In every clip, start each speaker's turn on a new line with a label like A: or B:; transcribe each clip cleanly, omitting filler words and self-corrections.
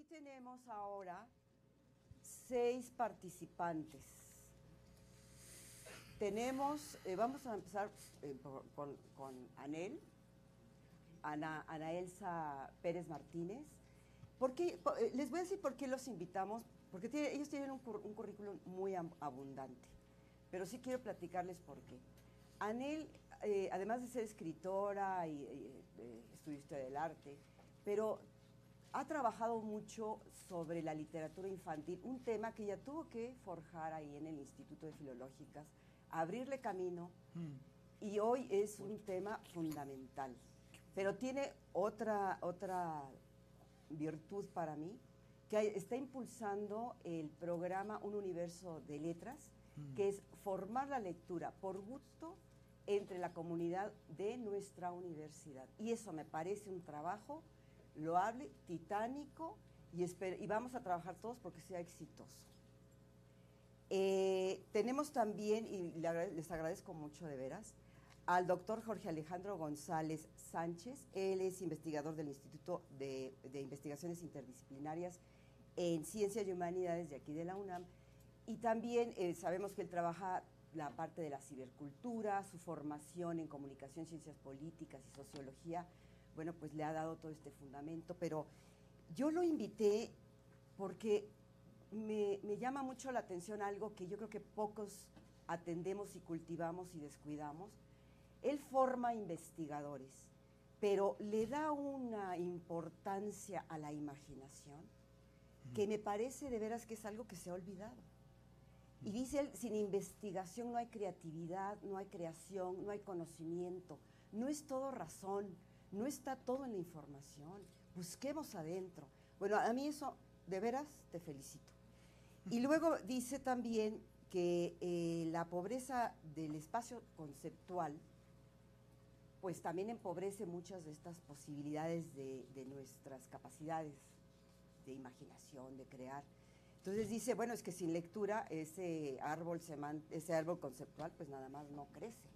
A: aquí tenemos ahora 6 participantes. Tenemos, vamos a empezar con Anel, Ana Elsa Pérez Martínez. Les voy a decir por qué los invitamos, porque ellos tienen un currículum muy abundante, pero sí quiero platicarles por qué. Anel, además de ser escritora y estudió Historia del Arte, pero ha trabajado mucho sobre la literatura infantil, un tema que ella tuvo que forjar ahí en el Instituto de Filológicas, abrirle camino, y hoy es un tema fundamental. Pero tiene otra virtud para mí, que está impulsando el programa Un Universo de Letras, que es formar la lectura por gusto entre la comunidad de nuestra universidad. Y eso me parece un trabajo loable, titánico, y vamos a trabajar todos porque sea exitoso. Tenemos también, y les agradezco mucho de veras, al doctor Jorge Alejandro González Sánchez. Él es investigador del Instituto de Investigaciones Interdisciplinarias en Ciencias y Humanidades de aquí de la UNAM, y también sabemos que él trabaja la parte de la cibercultura, su formación en comunicación, ciencias políticas y sociología, bueno, pues le ha dado todo este fundamento. Pero yo lo invité porque me llama mucho la atención algo que yo creo que pocos atendemos y cultivamos y descuidamos. Él forma investigadores, pero le da una importancia a la imaginación que me parece de veras que es algo que se ha olvidado. Y dice él, sin investigación no hay creatividad, no hay creación, no hay conocimiento, no es todo razón, no está todo en la información, busquemos adentro. Bueno, a mí eso, de veras, te felicito. Y luego dice también que la pobreza del espacio conceptual, pues también empobrece muchas de estas posibilidades de nuestras capacidades de imaginación, de crear. Entonces dice, bueno, es que sin lectura ese árbol conceptual pues nada más no crece.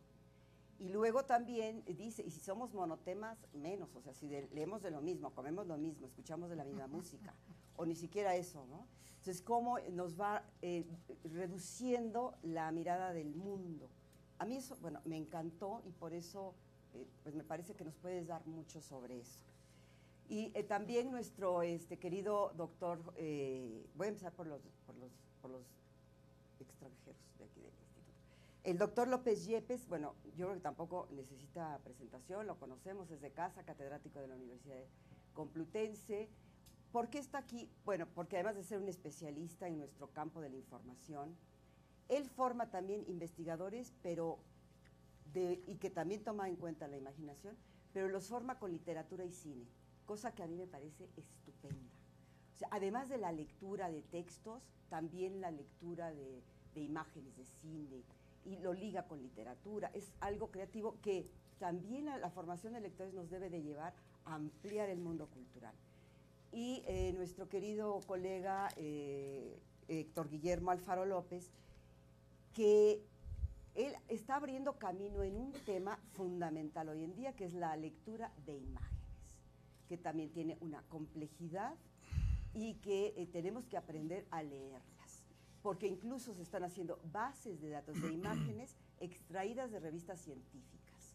A: Y luego también dice, y si somos monotemas, menos, o sea, si leemos de lo mismo, comemos lo mismo, escuchamos de la misma música, o ni siquiera eso, ¿no? Entonces, cómo nos va reduciendo la mirada del mundo. A mí eso, bueno, me encantó, y por eso, pues me parece que nos puedes dar mucho sobre eso. Y también nuestro querido doctor, voy a empezar por los extranjeros de aquí del instituto. El doctor López Yepes, bueno, yo creo que tampoco necesita presentación, lo conocemos, es de casa, catedrático de la Universidad Complutense. ¿Por qué está aquí? Bueno, porque además de ser un especialista en nuestro campo de la información, él forma también investigadores, y que también toma en cuenta la imaginación, pero los forma con literatura y cine, cosa que a mí me parece estupenda. O sea, además de la lectura de textos, también la lectura de imágenes, de cine, y lo liga con literatura. Es algo creativo que también la formación de lectores nos debe de llevar a ampliar el mundo cultural. Y nuestro querido colega Héctor Guillermo Alfaro López, que él está abriendo camino en un tema fundamental hoy en día, que es la lectura de imágenes, que también tiene una complejidad y que tenemos que aprender a leerlas, porque incluso se están haciendo bases de datos de imágenes extraídas de revistas científicas.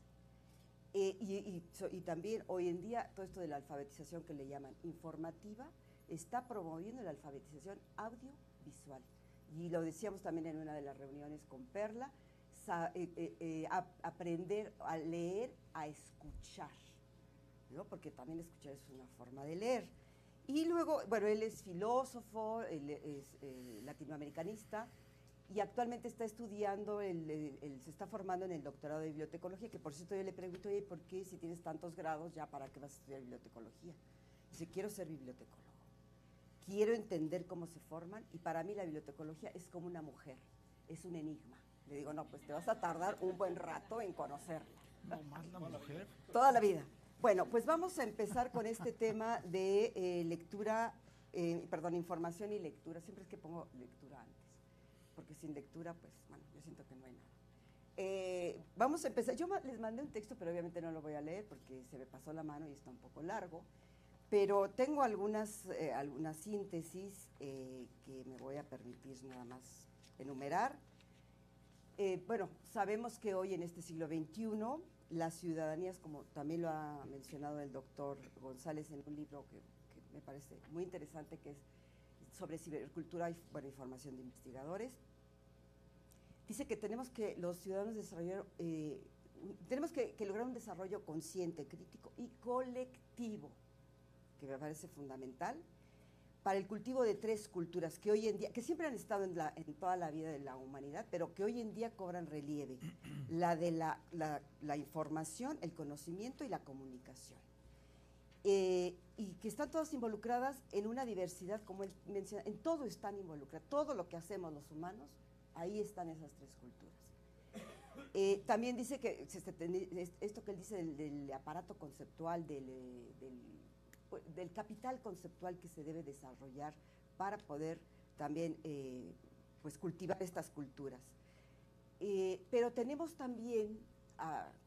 A: Y también hoy en día todo esto de la alfabetización que le llaman informativa está promoviendo la alfabetización audiovisual. Y lo decíamos también en una de las reuniones con Perla, aprender a leer, a escuchar, ¿no? Porque también escuchar es una forma de leer. Y luego, bueno, él es filósofo, él es latinoamericanista, y actualmente está estudiando, se está formando en el doctorado de bibliotecología, que por cierto yo le pregunto, oye, ¿por qué si tienes tantos grados ya para qué vas a estudiar bibliotecología? Dice, quiero ser bibliotecólogo, quiero entender cómo se forman, y para mí la bibliotecología es como una mujer, es un enigma. Le digo, no, pues te vas a tardar un buen rato en conocerla.
B: ¿No más la mujer?
A: Toda la vida. Bueno, pues vamos a empezar con este tema de lectura, información y lectura. Siempre es que pongo lectura antes, porque sin lectura, pues, bueno, yo siento que no hay nada. Vamos a empezar. Yo les mandé un texto, pero obviamente no lo voy a leer porque se me pasó la mano y está un poco largo. pero tengo algunas síntesis que me voy a permitir nada más enumerar. Bueno, sabemos que hoy en este siglo XXI las ciudadanías, como también lo ha mencionado el doctor González en un libro que me parece muy interesante, que es sobre cibercultura y formación de investigadores, dice que tenemos que los ciudadanos desarrollar, tenemos que lograr un desarrollo consciente, crítico y colectivo, que me parece fundamental, para el cultivo de 3 culturas que hoy en día, que siempre han estado en toda la vida de la humanidad, pero que hoy en día cobran relieve: la de la información, el conocimiento y la comunicación. Y que están todas involucradas en una diversidad, como él menciona, en todo están involucradas, todo lo que hacemos los humanos, ahí están esas 3 culturas. También dice que esto que él dice del aparato conceptual, del capital conceptual que se debe desarrollar para poder también pues cultivar estas culturas. Pero tenemos también,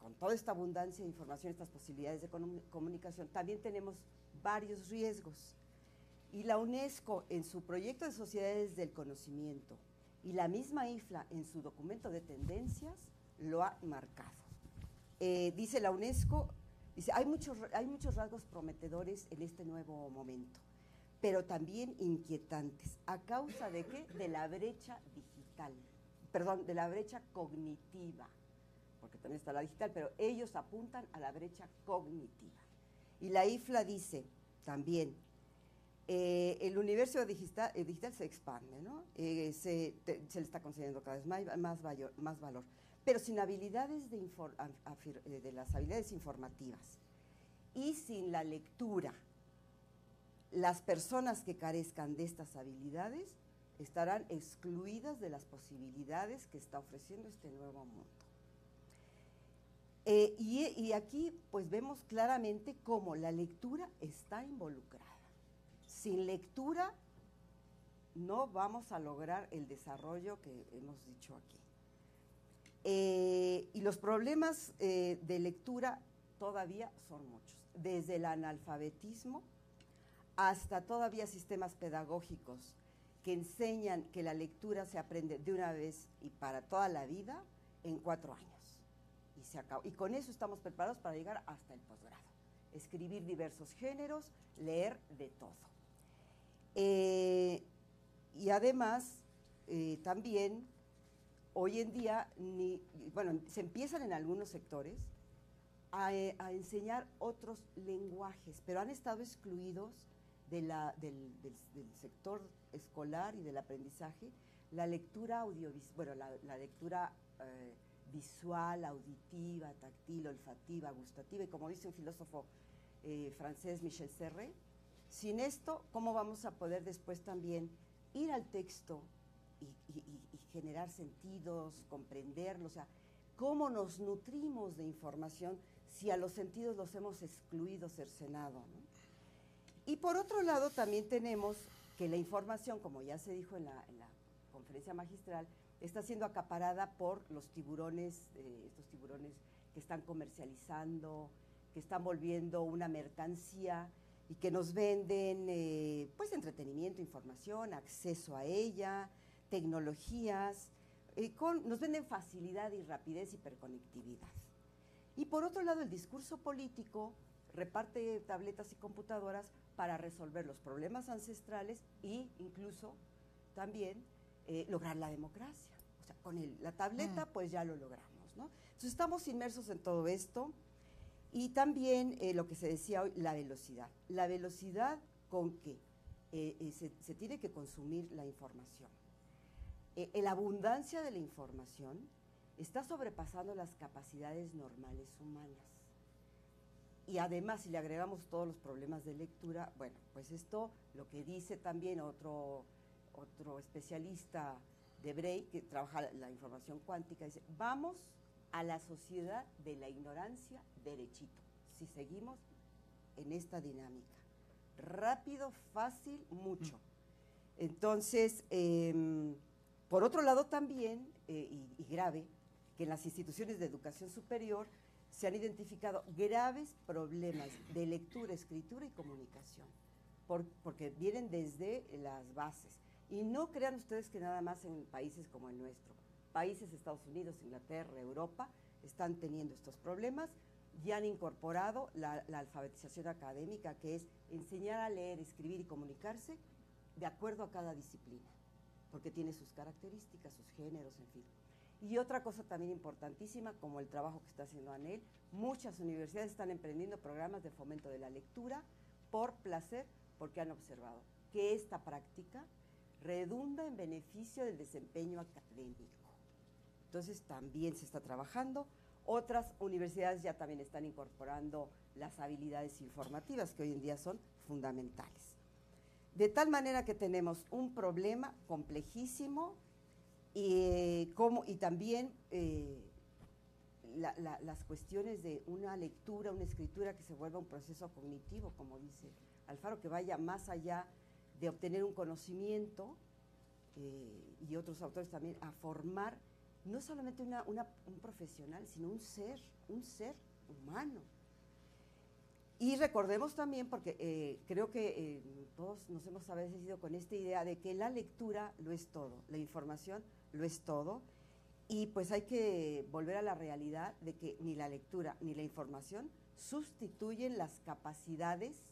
A: con toda esta abundancia de información, estas posibilidades de comunicación, también tenemos varios riesgos. Y la UNESCO, en su proyecto de Sociedades del Conocimiento, y la misma IFLA, en su documento de tendencias, lo ha marcado. Dice la UNESCO, dice, hay muchos rasgos prometedores en este nuevo momento, pero también inquietantes. ¿A causa de qué? De la brecha digital, perdón, de la brecha cognitiva, porque también está la digital, pero ellos apuntan a la brecha cognitiva. Y la IFLA dice también, el universo digital se expande, ¿no? Se le está concediendo cada vez más valor. Pero sin habilidades de las habilidades informativas y sin la lectura, las personas que carezcan de estas habilidades estarán excluidas de las posibilidades que está ofreciendo este nuevo mundo. Y aquí pues vemos claramente cómo la lectura está involucrada. Sin lectura no vamos a lograr el desarrollo que hemos dicho aquí. Y los problemas de lectura todavía son muchos, desde el analfabetismo hasta todavía sistemas pedagógicos que enseñan que la lectura se aprende de una vez y para toda la vida en 4 años. Y se acabó. Y con eso estamos preparados para llegar hasta el posgrado. Escribir diversos géneros, leer de todo. Y además, también, hoy en día, se empiezan en algunos sectores a enseñar otros lenguajes, pero han estado excluidos del sector escolar y del aprendizaje la lectura audiovisual, la lectura visual, auditiva, táctil, olfativa, gustativa, y como dice un filósofo francés, Michel Serre, sin esto, ¿cómo vamos a poder después también ir al texto y generar sentidos, comprenderlos? O sea, ¿cómo nos nutrimos de información si a los sentidos los hemos excluido, cercenado, ¿no? Y por otro lado, también tenemos que la información, como ya se dijo en la conferencia magistral, está siendo acaparada por los tiburones, estos tiburones que están comercializando, que están volviendo una mercancía y que nos venden pues entretenimiento, información, acceso a ella, tecnologías, nos venden facilidad y rapidez, hiperconectividad. Y por otro lado, el discurso político reparte tabletas y computadoras para resolver los problemas ancestrales e incluso también lograr la democracia. O sea, con la tableta pues ya lo logramos, ¿no? Entonces estamos inmersos en todo esto. Y también lo que se decía hoy, la velocidad. La velocidad con que se tiene que consumir la información. La abundancia de la información está sobrepasando las capacidades normales humanas. Y además, si le agregamos todos los problemas de lectura, bueno, pues esto, lo que dice también otro especialista de Bray, que trabaja la información cuántica, dice, vamos a la sociedad de la ignorancia derechito, si seguimos en esta dinámica. Rápido, fácil, mucho. Entonces, por otro lado también, y grave, que en las instituciones de educación superior se han identificado graves problemas de lectura, escritura y comunicación, porque vienen desde las bases. Y no crean ustedes que nada más en países como el nuestro, países Estados Unidos, Inglaterra, Europa, están teniendo estos problemas, ya han incorporado la alfabetización académica, que es enseñar a leer, escribir y comunicarse de acuerdo a cada disciplina, porque tiene sus características, sus géneros, en fin. Y otra cosa también importantísima, como el trabajo que está haciendo ANEL, muchas universidades están emprendiendo programas de fomento de la lectura por placer, porque han observado que esta práctica redunda en beneficio del desempeño académico. Entonces también se está trabajando. Otras universidades ya también están incorporando las habilidades informativas, que hoy en día son fundamentales. De tal manera que tenemos un problema complejísimo y también las cuestiones de una lectura, una escritura que se vuelva un proceso cognitivo, como dice Alfaro, que vaya más allá de obtener un conocimiento, y otros autores también, a formar no solamente un profesional, sino un ser humano. Y recordemos también, porque creo que todos nos hemos a veces ido con esta idea de que la lectura lo es todo, la información lo es todo, y pues hay que volver a la realidad de que ni la lectura ni la información sustituyen las capacidades,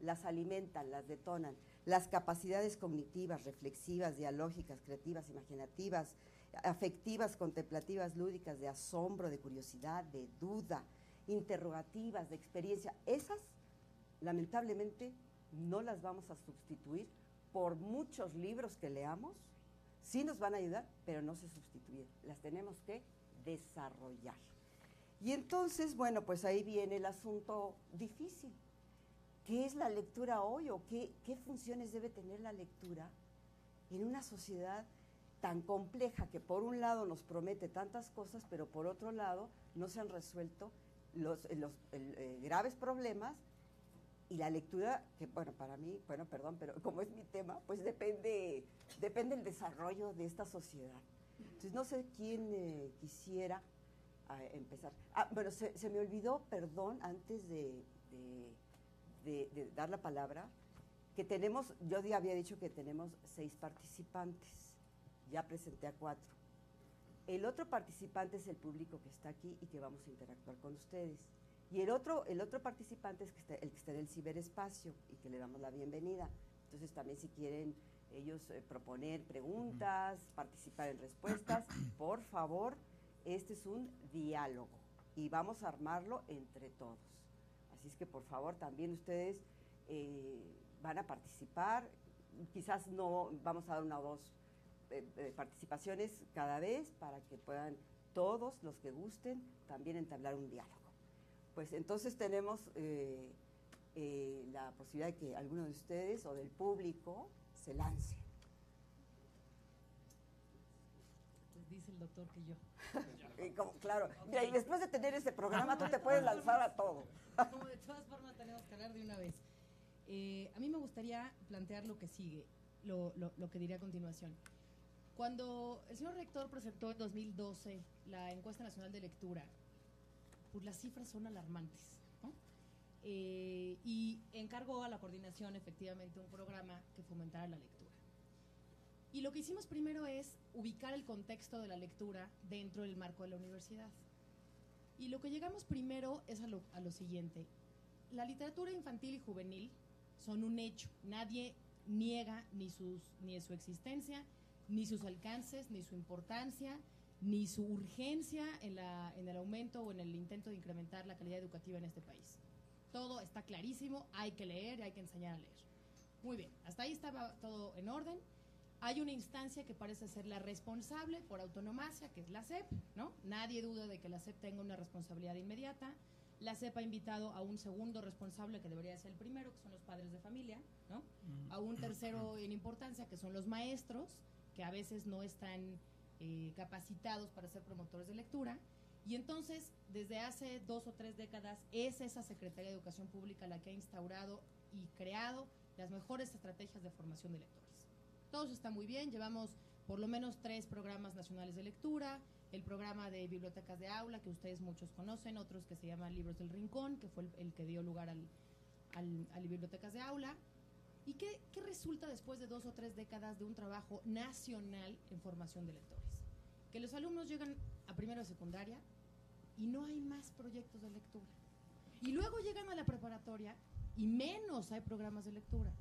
A: las alimentan, las detonan, las capacidades cognitivas, reflexivas, dialógicas, creativas, imaginativas, afectivas, contemplativas, lúdicas, de asombro, de curiosidad, de duda, interrogativas, de experiencia. Esas, lamentablemente, no las vamos a sustituir por muchos libros que leamos. Sí nos van a ayudar, pero no se sustituyen. Las tenemos que desarrollar. Y entonces, bueno, pues ahí viene el asunto difícil. ¿Qué es la lectura hoy o qué funciones debe tener la lectura en una sociedad tan compleja que por un lado nos promete tantas cosas, pero por otro lado no se han resuelto los graves problemas? Y la lectura, que bueno, para mí, bueno, perdón, pero como es mi tema, pues depende del desarrollo de esta sociedad. Entonces no sé quién quisiera empezar. Bueno, se me olvidó, perdón, antes de dar la palabra, que tenemos, yo ya había dicho que tenemos 6 participantes, ya presenté a 4. El otro participante es el público que está aquí y que vamos a interactuar con ustedes. Y el otro participante es el que está en el ciberespacio y que le damos la bienvenida. Entonces también si quieren ellos proponer preguntas, participar en respuestas, por favor, este es un diálogo y vamos a armarlo entre todos. Así es que por favor también ustedes van a participar, quizás no vamos a dar 1 o 2 participaciones cada vez para que puedan todos los que gusten también entablar un diálogo. Pues entonces tenemos la posibilidad de que alguno de ustedes o del público se lance.
B: Pues dice el doctor que yo.
A: Claro, mira, y después de tener este programa tú te puedes lanzar a todo.
B: Como de todas formas tenemos que hablar de una vez. A mí me gustaría plantear lo que sigue, lo que diré a continuación. Cuando el señor rector presentó en 2012 la encuesta nacional de lectura, pues las cifras son alarmantes, ¿no? Y encargó a la coordinación efectivamente un programa que fomentara la lectura. Y lo que hicimos primero es ubicar el contexto de la lectura dentro del marco de la universidad. Y lo que llegamos primero es a lo siguiente. La literatura infantil y juvenil son un hecho. Nadie niega ni su existencia, ni sus alcances, ni su importancia, ni su urgencia en el aumento o en el intento de incrementar la calidad educativa en este país. Todo está clarísimo, hay que leer y hay que enseñar a leer. Muy bien, hasta ahí estaba todo en orden. Hay una instancia que parece ser la responsable por autonomacia, que es la SEP, ¿no? Nadie duda de que la SEP tenga una responsabilidad inmediata. La SEP ha invitado a un segundo responsable, que debería ser el primero, que son los padres de familia, ¿no? A un tercero en importancia, que son los maestros, que a veces no están capacitados para ser promotores de lectura. Y entonces, desde hace 2 o 3 décadas, es esa Secretaría de Educación Pública la que ha instaurado y creado las mejores estrategias de formación de lectores. Todo eso está muy bien, llevamos por lo menos 3 programas nacionales de lectura, el programa de bibliotecas de aula, que ustedes muchos conocen, otros que se llaman Libros del Rincón, que fue el que dio lugar a bibliotecas de aula. ¿Y qué resulta después de 2 o 3 décadas de un trabajo nacional en formación de lectores? Que los alumnos llegan a primero de secundaria y no hay más proyectos de lectura. Y luego llegan a la preparatoria y menos hay programas de lectura.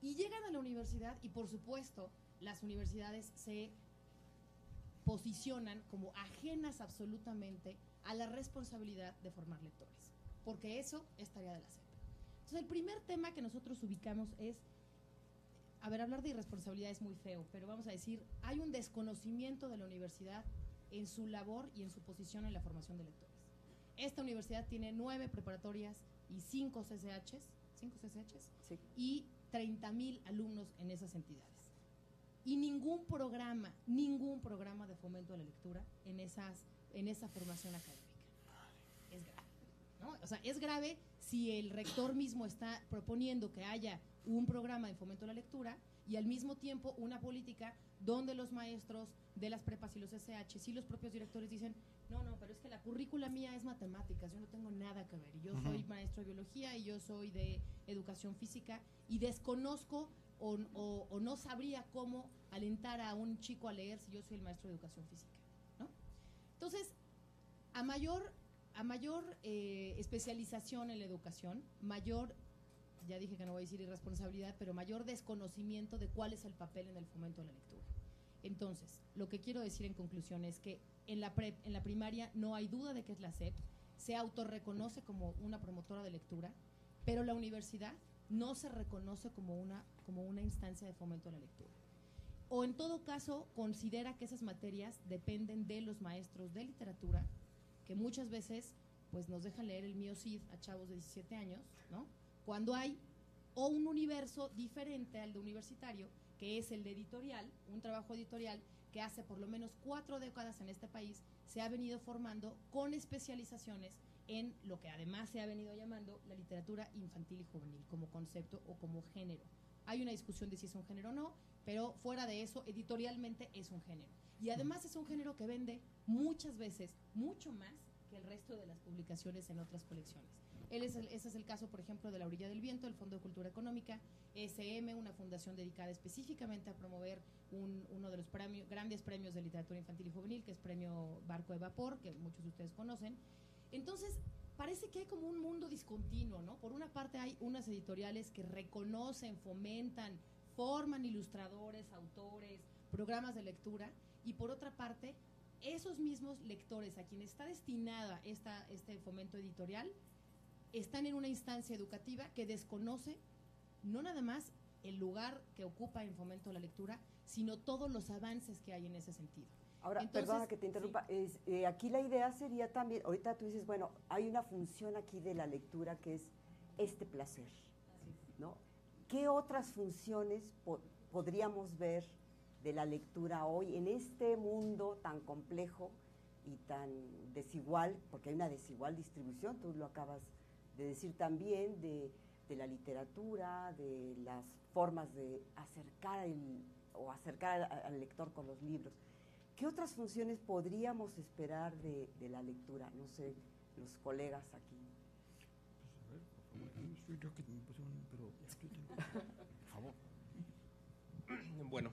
B: Y llegan a la universidad y, por supuesto, las universidades se posicionan como ajenas absolutamente a la responsabilidad de formar lectores, porque eso es tarea de la SEP. Entonces, el primer tema que nosotros ubicamos es, a ver, hablar de irresponsabilidad es muy feo, pero vamos a decir, hay un desconocimiento de la universidad en su labor y en su posición en la formación de lectores. Esta universidad tiene 9 preparatorias y 5 CCHs,
A: Sí.
B: y 30,000 alumnos en esas entidades. Y ningún programa de fomento a la lectura en esa formación académica. Es grave, ¿no? O sea, es grave si el rector mismo está proponiendo que haya un programa de fomento a la lectura y al mismo tiempo una política donde los maestros de las prepas y los SHs y los propios directores dicen, no, pero es que la currícula mía es matemáticas, yo no tengo nada que ver, y yo soy maestro de biología y yo soy de educación física y desconozco o no sabría cómo alentar a un chico a leer si yo soy el maestro de educación física, ¿no? Entonces, a mayor especialización en la educación, mayor, ya dije que no voy a decir irresponsabilidad, pero mayor desconocimiento de cuál es el papel en el fomento de la lectura. Entonces, lo que quiero decir en conclusión es que en la primaria no hay duda de que es la SEP, se autorreconoce como una promotora de lectura, pero la universidad no se reconoce como una instancia de fomento a la lectura. O en todo caso, considera que esas materias dependen de los maestros de literatura, que muchas veces pues nos dejan leer el Mío Cid a chavos de 17 años, ¿no? Cuando hay o un universo diferente al de universitario, que es el de editorial, un trabajo editorial que hace por lo menos 4 décadas en este país se ha venido formando con especializaciones en lo que además se ha venido llamando la literatura infantil y juvenil como concepto o como género. Hay una discusión de si es un género o no, pero fuera de eso, editorialmente es un género. Y además es un género que vende muchas veces mucho más que el resto de las publicaciones en otras colecciones. Ese es el caso, por ejemplo, de La Orilla del Viento, el Fondo de Cultura Económica, SM, una fundación dedicada específicamente a promover uno de los grandes premios de literatura infantil y juvenil, que es Premio Barco de Vapor, que muchos de ustedes conocen. Entonces, parece que hay como un mundo discontinuo, ¿no? Por una parte hay unas editoriales que reconocen, fomentan, forman ilustradores, autores, programas de lectura, y por otra parte, esos mismos lectores a quienes está destinada este fomento editorial, están en una instancia educativa que desconoce no nada más el lugar que ocupa en fomento a la lectura, sino todos los avances que hay en ese sentido.
A: Ahora, entonces, perdona que te interrumpa, sí. Aquí la idea sería también, ahorita tú dices, bueno, hay una función aquí de la lectura que es este placer, ¿no? ¿Qué otras funciones podríamos ver de la lectura hoy en este mundo tan complejo y tan desigual, porque hay una desigual distribución, tú lo acabas de decir también, de la literatura, de las formas de acercar al lector con los libros? ¿Qué otras funciones podríamos esperar de la lectura? No sé, los colegas aquí.
C: Pues a ver, por favor, soy yo que me puse pero por favor.
D: Bueno,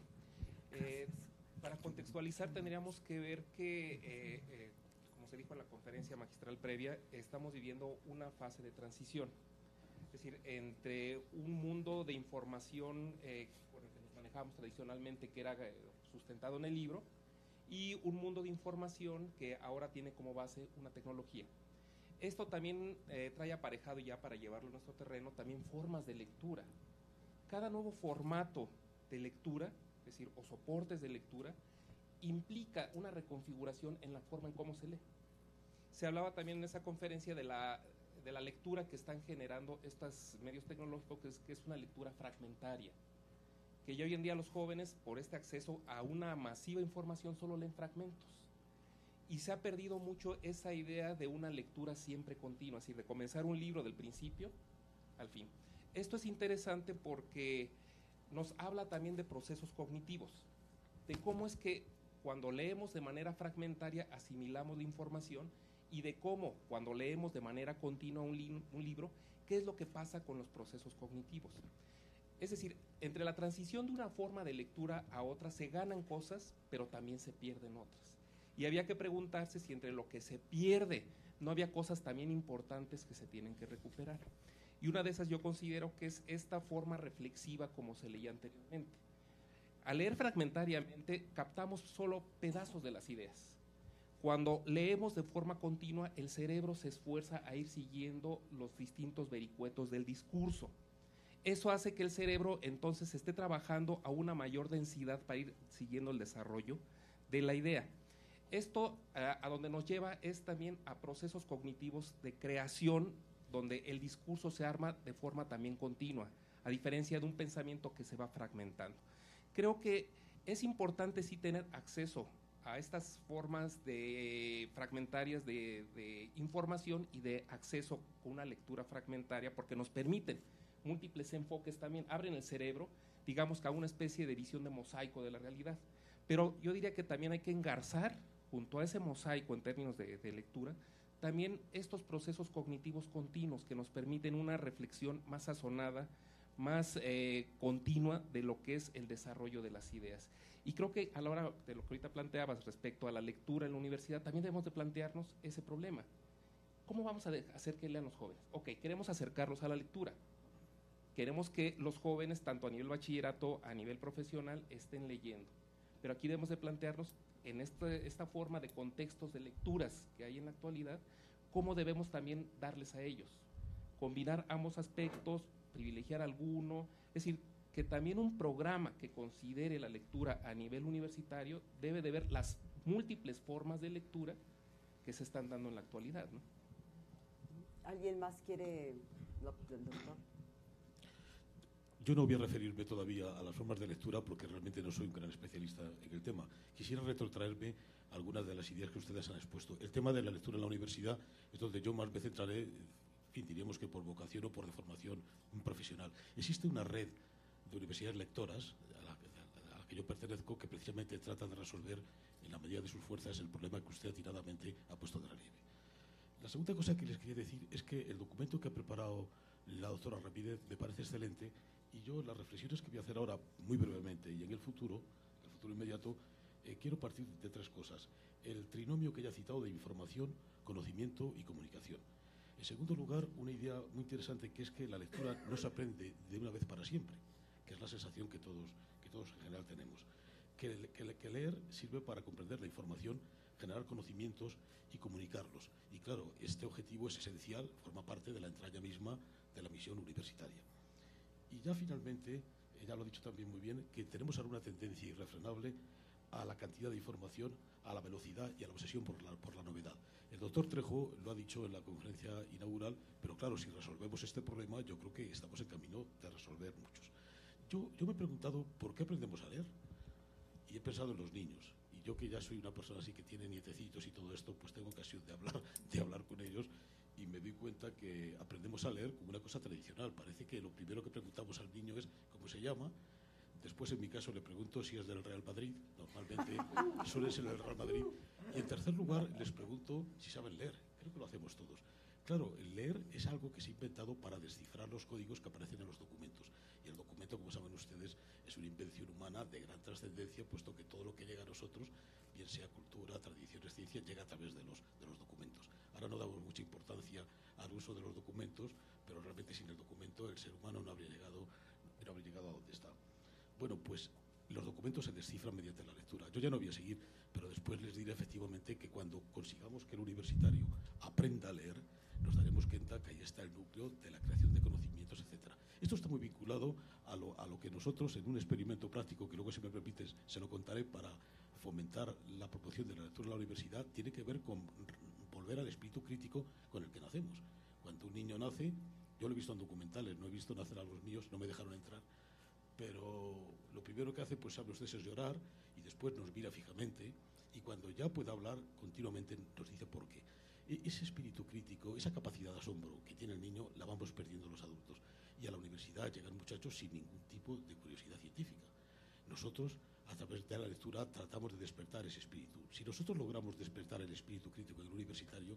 D: para contextualizar tendríamos que ver que, como se dijo en la conferencia magistral previa, estamos viviendo una fase de transición. Es decir, entre un mundo de información con el que nos manejamos tradicionalmente, que era sustentado en el libro, y un mundo de información que ahora tiene como base una tecnología. Esto también trae aparejado, ya para llevarlo a nuestro terreno, también formas de lectura. Cada nuevo formato de lectura, es decir, o soportes de lectura, implica una reconfiguración en la forma en cómo se lee. Se hablaba también en esa conferencia de la lectura que están generando estos medios tecnológicos, que es una lectura fragmentaria, que ya hoy en día los jóvenes, por este acceso a una masiva información, solo leen fragmentos. Y se ha perdido mucho esa idea de una lectura siempre continua, es decir, de comenzar un libro del principio al fin. Esto es interesante porque nos habla también de procesos cognitivos. Es de cómo es que cuando leemos de manera fragmentaria asimilamos la información y de cómo cuando leemos de manera continua un libro, qué es lo que pasa con los procesos cognitivos. Es decir, entre la transición de una forma de lectura a otra se ganan cosas, pero también se pierden otras. Y había que preguntarse si entre lo que se pierde no había cosas también importantes que se tienen que recuperar. Y una de esas yo considero que es esta forma reflexiva como se leía anteriormente. Al leer fragmentariamente captamos solo pedazos de las ideas. Cuando leemos de forma continua, el cerebro se esfuerza a ir siguiendo los distintos vericuetos del discurso. Eso hace que el cerebro entonces esté trabajando a una mayor densidad para ir siguiendo el desarrollo de la idea. Esto a donde nos lleva es también a procesos cognitivos de creación, donde el discurso se arma de forma también continua, a diferencia de un pensamiento que se va fragmentando. Creo que es importante sí tener acceso a estas formas fragmentarias de información y de acceso con una lectura fragmentaria, porque nos permiten múltiples enfoques también, abren el cerebro, digamos que a una especie de visión de mosaico de la realidad. Pero yo diría que también hay que engarzar junto a ese mosaico en términos de lectura, también estos procesos cognitivos continuos que nos permiten una reflexión más sazonada, más continua de lo que es el desarrollo de las ideas. Y creo que a la hora de lo que ahorita planteabas respecto a la lectura en la universidad, también debemos de plantearnos ese problema. ¿Cómo vamos a hacer que lean los jóvenes? Ok, queremos acercarlos a la lectura. Queremos que los jóvenes, tanto a nivel bachillerato, a nivel profesional, estén leyendo. Pero aquí debemos de plantearnos, en esta forma de contextos de lecturas que hay en la actualidad, cómo debemos también darles a ellos. Combinar ambos aspectos, privilegiar alguno, es decir, que también un programa que considere la lectura a nivel universitario debe de ver las múltiples formas de lectura que se están dando en la actualidad, ¿no?
A: ¿Alguien más quiere, del doctor?
C: Yo no voy a referirme todavía a las formas de lectura porque realmente no soy un gran especialista en el tema. Quisiera retrotraerme a algunas de las ideas que ustedes han expuesto. El tema de la lectura en la universidad es donde yo más me centraré, en fin, diríamos que por vocación o por deformación profesional. Existe una red de universidades lectoras a la que yo pertenezco que precisamente trata de resolver en la medida de sus fuerzas el problema que usted atinadamente ha puesto de relieve. La segunda cosa que les quería decir es que el documento que ha preparado la doctora Ramírez me parece excelente. Y yo las reflexiones que voy a hacer ahora, muy brevemente, y en el futuro inmediato, quiero partir de tres cosas. El trinomio que ya he citado de información, conocimiento y comunicación. En segundo lugar, una idea muy interesante que es que la lectura no se aprende de una vez para siempre, que es la sensación que todos en general tenemos. Que leer sirve para comprender la información, generar conocimientos y comunicarlos. Y claro, este objetivo es esencial, forma parte de la entraña misma de la misión universitaria. Y ya finalmente, ella lo ha dicho también muy bien, que tenemos ahora una tendencia irrefrenable a la cantidad de información, a la velocidad y a la obsesión por la novedad. El doctor Trejo lo ha dicho en la conferencia inaugural, pero claro, si resolvemos este problema, yo creo que estamos en camino de resolver muchos. Yo me he preguntado por qué aprendemos a leer, y he pensado en los niños. Y yo, que ya soy una persona así que tiene nietecitos y todo esto, pues tengo ocasión de hablar con ellos. Y me doy cuenta que aprendemos a leer como una cosa tradicional. Parece que lo primero que preguntamos al niño es cómo se llama. Después, en mi caso, le pregunto si es del Real Madrid. Normalmente suele ser del Real Madrid. Y en tercer lugar, les pregunto si saben leer. Creo que lo hacemos todos. Claro, el leer es algo que se ha inventado para descifrar los códigos que aparecen en los documentos. Y el documento, como saben ustedes, es una invención humana de gran trascendencia, puesto que todo lo que llega a nosotros, bien sea cultura, tradiciones, ciencia, llega a través de los documentos. Ahora no damos mucha importancia al uso de los documentos, pero realmente sin el documento el ser humano no habría llegado a donde está. Bueno, pues los documentos se descifran mediante la lectura. Yo ya no voy a seguir, pero después les diré efectivamente que cuando consigamos que el universitario aprenda a leer, nos daremos cuenta que ahí está el núcleo de la creación de conocimientos, etc. Esto está muy vinculado a lo que nosotros, en un experimento práctico, que luego, si me permites, se lo contaré para fomentar la promoción de la lectura en la universidad, tiene que ver con volver al espíritu crítico con el que nacemos. Cuando un niño nace, yo lo he visto en documentales, no he visto nacer a los míos, no me dejaron entrar, pero lo primero que hace, pues sabe usted, es llorar, y después nos mira fijamente, y cuando ya puede hablar, continuamente nos dice por qué. Ese espíritu crítico, esa capacidad de asombro que tiene el niño, la vamos perdiendo los adultos. Y a la universidad llegan muchachos sin ningún tipo de curiosidad científica. Nosotros a través de la lectura tratamos de despertar ese espíritu. Si nosotros logramos despertar el espíritu crítico del universitario,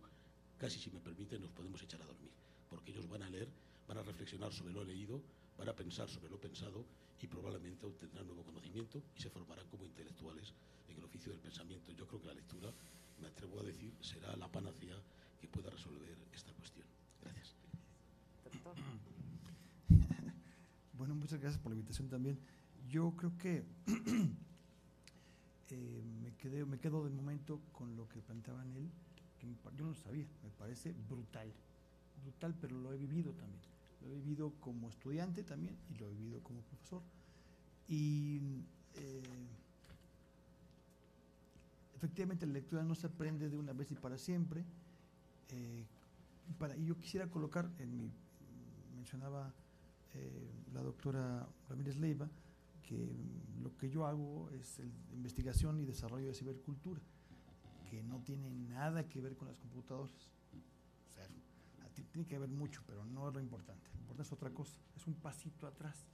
C: casi, si me permite, nos podemos echar a dormir, porque ellos van a leer, van a reflexionar sobre lo leído, van a pensar sobre lo pensado y probablemente obtendrán nuevo conocimiento y se formarán como intelectuales en el oficio del pensamiento. Yo creo que la lectura, me atrevo a decir, será la panacea que pueda resolver esta cuestión. Gracias.
A: Doctor.
E: Bueno, muchas gracias por la invitación también. Yo creo que me quedo de momento con lo que planteaban él, que yo no lo sabía, me parece brutal, pero lo he vivido también. Lo he vivido como estudiante también y lo he vivido como profesor. Y efectivamente la lectura no se aprende de una vez y para siempre. Y yo quisiera colocar, mencionaba la doctora Ramírez Leiva, que lo que yo hago es investigación y desarrollo de cibercultura, que no tiene nada que ver con las computadoras. Cero. Tiene que ver mucho, pero no es lo importante. Lo importante es otra cosa, es un pasito atrás.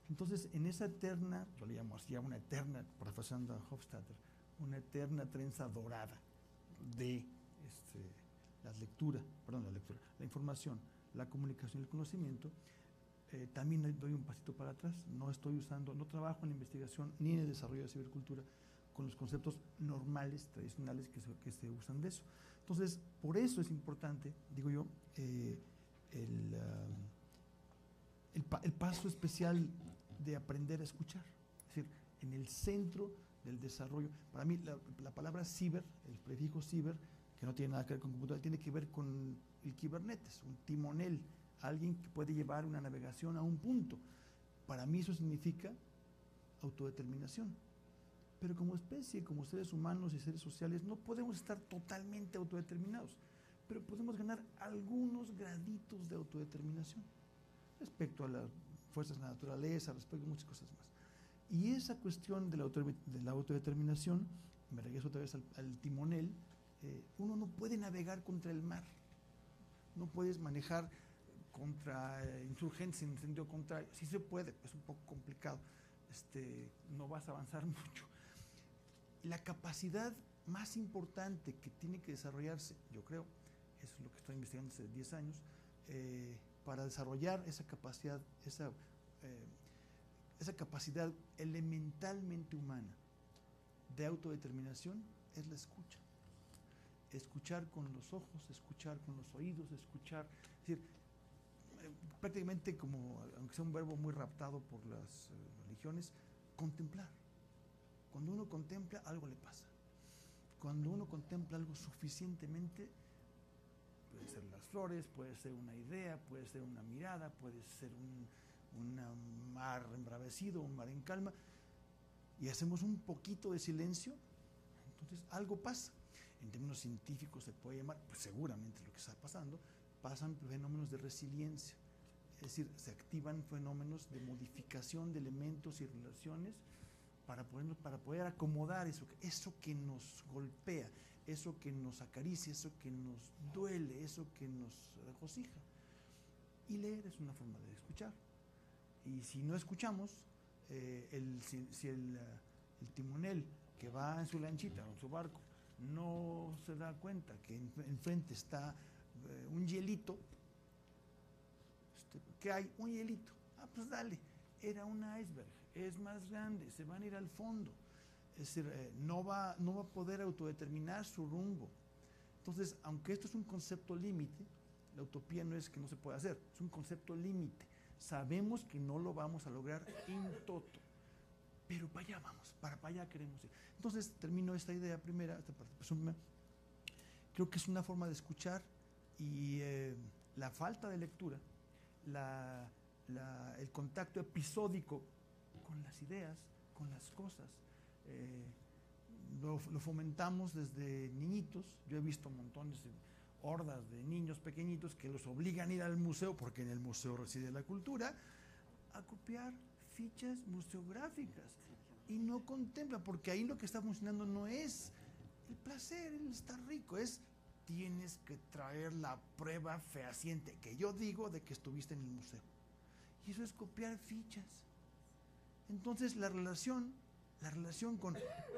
E: Entonces, en esa eterna, yo le llamo así, una eterna, parafraseando a Hofstadter, una eterna trenza dorada de la información, la comunicación y el conocimiento, también doy un pasito para atrás. No trabajo en la investigación ni en el desarrollo de cibercultura con los conceptos normales, tradicionales que se usan de eso. Entonces, por eso es importante, digo yo, el paso especial de aprender a escuchar. Es decir, en el centro del desarrollo, para mí la palabra ciber, el prefijo ciber, que no tiene nada que ver con computadora, tiene que ver con el Kubernetes, un timonel, alguien que puede llevar una navegación a un punto. Para mí eso significa autodeterminación. Pero como especie, como seres humanos y seres sociales, no podemos estar totalmente autodeterminados, pero podemos ganar algunos graditos de autodeterminación respecto a las fuerzas de la naturaleza, respecto a muchas cosas más. Y esa cuestión de la autodeterminación, me regreso otra vez al timonel, uno no puede navegar contra el mar, no puedes manejar contra insurgentes en sentido contrario. Sí se puede, es un poco complicado, no vas a avanzar mucho. La capacidad más importante que tiene que desarrollarse, yo creo, eso es lo que estoy investigando hace 10 años, para desarrollar esa capacidad, esa capacidad elementalmente humana de autodeterminación, es la escucha. Escuchar con los ojos, escuchar con los oídos, escuchar, es decir, prácticamente como, aunque sea un verbo muy raptado por las religiones, contemplar. Cuando uno contempla, algo le pasa. Cuando uno contempla algo suficientemente, puede ser las flores, puede ser una idea, puede ser una mirada, puede ser un mar embravecido, un mar en calma, y hacemos un poquito de silencio, entonces algo pasa. En términos científicos se puede llamar, pues seguramente lo que está pasando, pasan fenómenos de resiliencia, es decir, se activan fenómenos de modificación de elementos y relaciones para poder acomodar eso que nos golpea, eso que nos acaricia, eso que nos duele, eso que nos regocija. Y leer es una forma de escuchar. Y si no escuchamos, si el timonel que va en su lanchita o en su barco no se da cuenta que enfrente está un hielito, ¿qué hay? Un hielito. Ah, pues dale, era un iceberg, es más grande, se van a ir al fondo. Es decir, no va a poder autodeterminar su rumbo. Entonces, aunque esto es un concepto límite, la utopía no es que no se pueda hacer, es un concepto límite. Sabemos que no lo vamos a lograr in toto, pero para allá vamos, para allá queremos ir. Entonces, termino esta idea primera, esta parte presumida. Creo que es una forma de escuchar y la falta de lectura, el contacto episódico con las ideas, con las cosas, lo fomentamos desde niñitos. Yo he visto montones de hordas de niños pequeñitos que los obligan a ir al museo, porque en el museo reside la cultura, a copiar fichas museográficas y no contempla, porque ahí lo que está funcionando no es el placer, el estar rico, tienes que traer la prueba fehaciente, que yo digo, de que estuviste en el museo. Y eso es copiar fichas. Entonces la relación la relación con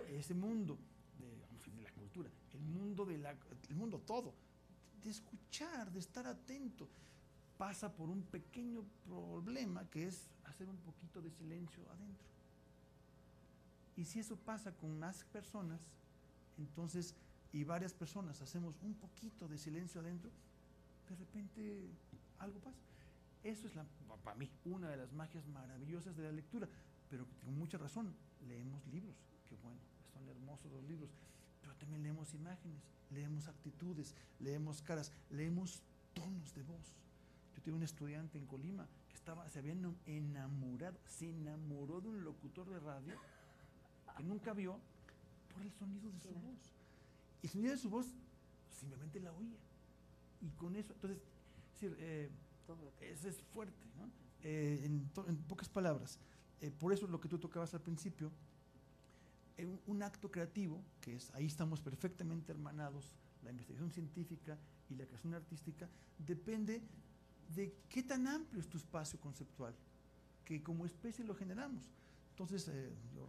E: ese mundo de la cultura, el mundo todo, de escuchar, de estar atento, pasa por un pequeño problema que es hacer un poquito de silencio adentro. Y si eso pasa con más personas, entonces, y varias personas hacemos un poquito de silencio adentro, de repente algo pasa. Eso es, para mí, una de las magias maravillosas de la lectura, pero con mucha razón, leemos libros, que bueno, son hermosos los libros, pero también leemos imágenes, leemos actitudes, leemos caras, leemos tonos de voz. Yo tuve un estudiante en Colima que se había enamorado, se enamoró de un locutor de radio que nunca vio por el sonido de su voz. Y el sonido de su voz simplemente la oía. Y con eso, entonces, eso es fuerte, ¿no? En pocas palabras, por eso lo que tú tocabas al principio, un acto creativo, que es, ahí estamos perfectamente hermanados, la investigación científica y la creación artística, depende de qué tan amplio es tu espacio conceptual, que como especie lo generamos. Entonces, yo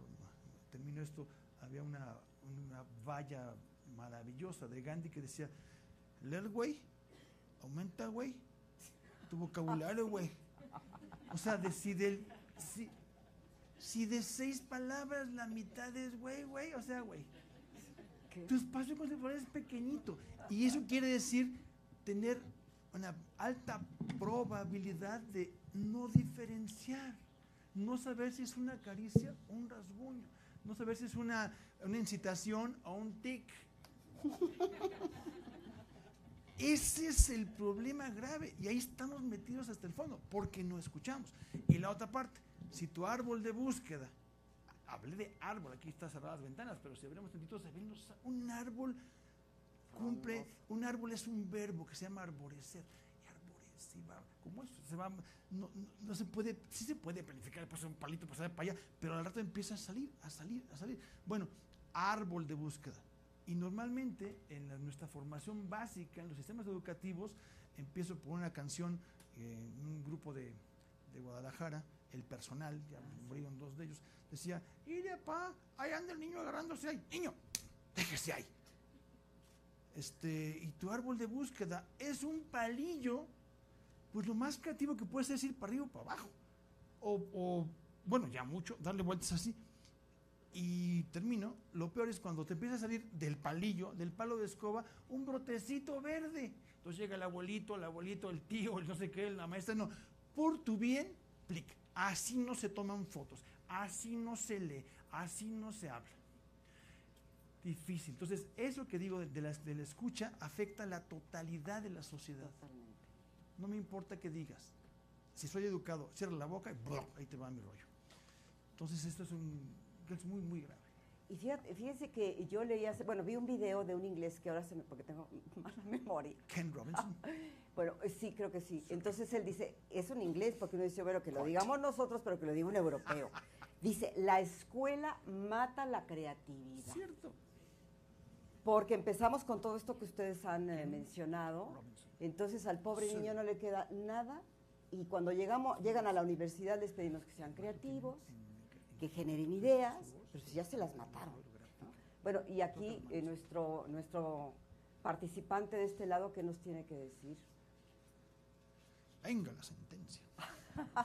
E: termino esto, había una valla maravillosa de Gandhi que decía, leer, güey, aumenta, güey, tu vocabulario, güey. O sea, si de 6 palabras la mitad es güey, o sea, güey, tu espacio conceptual es pequeñito. Y eso quiere decir tener una alta probabilidad de no diferenciar, no saber si es una caricia o un rasguño, no saber si es una incitación o un tic. Ese es el problema grave y ahí estamos metidos hasta el fondo porque no escuchamos. Y la otra parte, si tu árbol de búsqueda, hablé de árbol, aquí están cerradas las ventanas, pero si abrimos tantito se ven un árbol un árbol es un verbo que se llama arborecer. Y arborecer, ¿cómo es? No se puede, sí se puede planificar, pues un palito pasar para allá, pero al rato empieza a salir. Bueno, árbol de búsqueda. Y normalmente en nuestra formación básica, en los sistemas educativos, empiezo por una canción, un grupo de Guadalajara, el personal, ya murieron 2 de ellos, decía, ¡ire, pa! Ahí anda el niño agarrándose ahí. ¡Niño! ¡Déjese ahí! Y tu árbol de búsqueda es un palillo, pues lo más creativo que puedes es ir para arriba o para abajo. O bueno, ya mucho, darle vueltas así. Y termino, lo peor es cuando te empieza a salir del palillo, del palo de escoba, un brotecito verde. Entonces llega el abuelito, el tío, el no sé qué, la maestra, no. Por tu bien, plic. Así no se toman fotos, así no se lee, así no se habla. Difícil. Entonces, eso que digo de la escucha afecta a la totalidad de la sociedad.
A: Totalmente.
E: No me importa qué digas. Si soy educado, cierra la boca y ahí te va mi rollo. Entonces, esto es muy, muy grave.
A: Y fíjense que yo leía, vi un video de un inglés que ahora porque tengo mala memoria.
E: Ken Robinson.
A: Bueno, sí, creo que sí. Entonces él dice, es un inglés, porque uno dice, bueno, que lo digamos nosotros, pero que lo diga un europeo. Dice, la escuela mata la creatividad.
E: Cierto.
A: Porque empezamos con todo esto que ustedes han mencionado, entonces al pobre niño no le queda nada, y cuando llegan a la universidad les pedimos que sean creativos, que generen ideas, pero si ya se las mataron, ¿no? Bueno, y aquí nuestro participante de este lado, ¿qué nos tiene que decir?
E: Venga la sentencia. A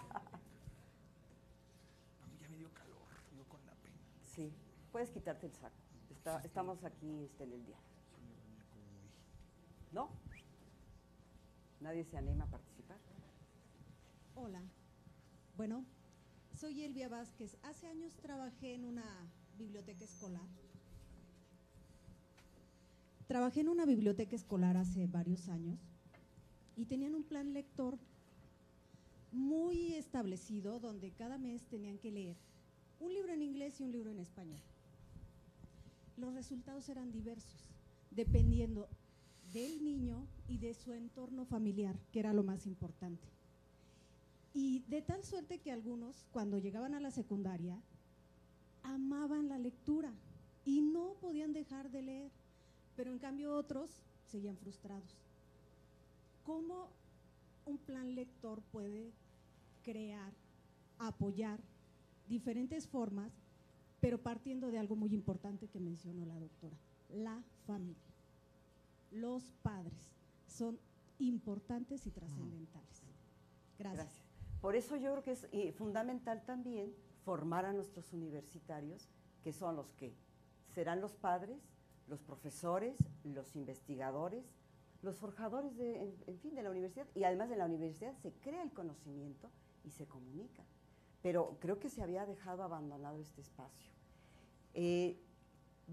E: mí ya me dio calor, yo con la pena.
A: Sí, puedes quitarte el saco. Estamos aquí en el diario. ¿No? ¿Nadie se anima a participar?
F: Hola. Bueno, soy Elvia Vázquez. Hace años trabajé en una biblioteca escolar. Trabajé en una biblioteca escolar hace varios años y tenían un plan lector muy establecido donde cada mes tenían que leer un libro en inglés y un libro en español. Los resultados eran diversos, dependiendo del niño y de su entorno familiar, que era lo más importante. Y de tal suerte que algunos, cuando llegaban a la secundaria, amaban la lectura y no podían dejar de leer, pero en cambio otros seguían frustrados. ¿Cómo un plan lector puede crear, apoyar diferentes formas, pero partiendo de algo muy importante que mencionó la doctora, la familia. Los padres son importantes y trascendentales. Gracias.
A: Por eso yo creo que es fundamental también formar a nuestros universitarios, que son los que serán los padres, los profesores, los investigadores, los forjadores en fin, de la universidad, y además de la universidad se crea el conocimiento y se comunica. Pero creo que se había dejado abandonado este espacio.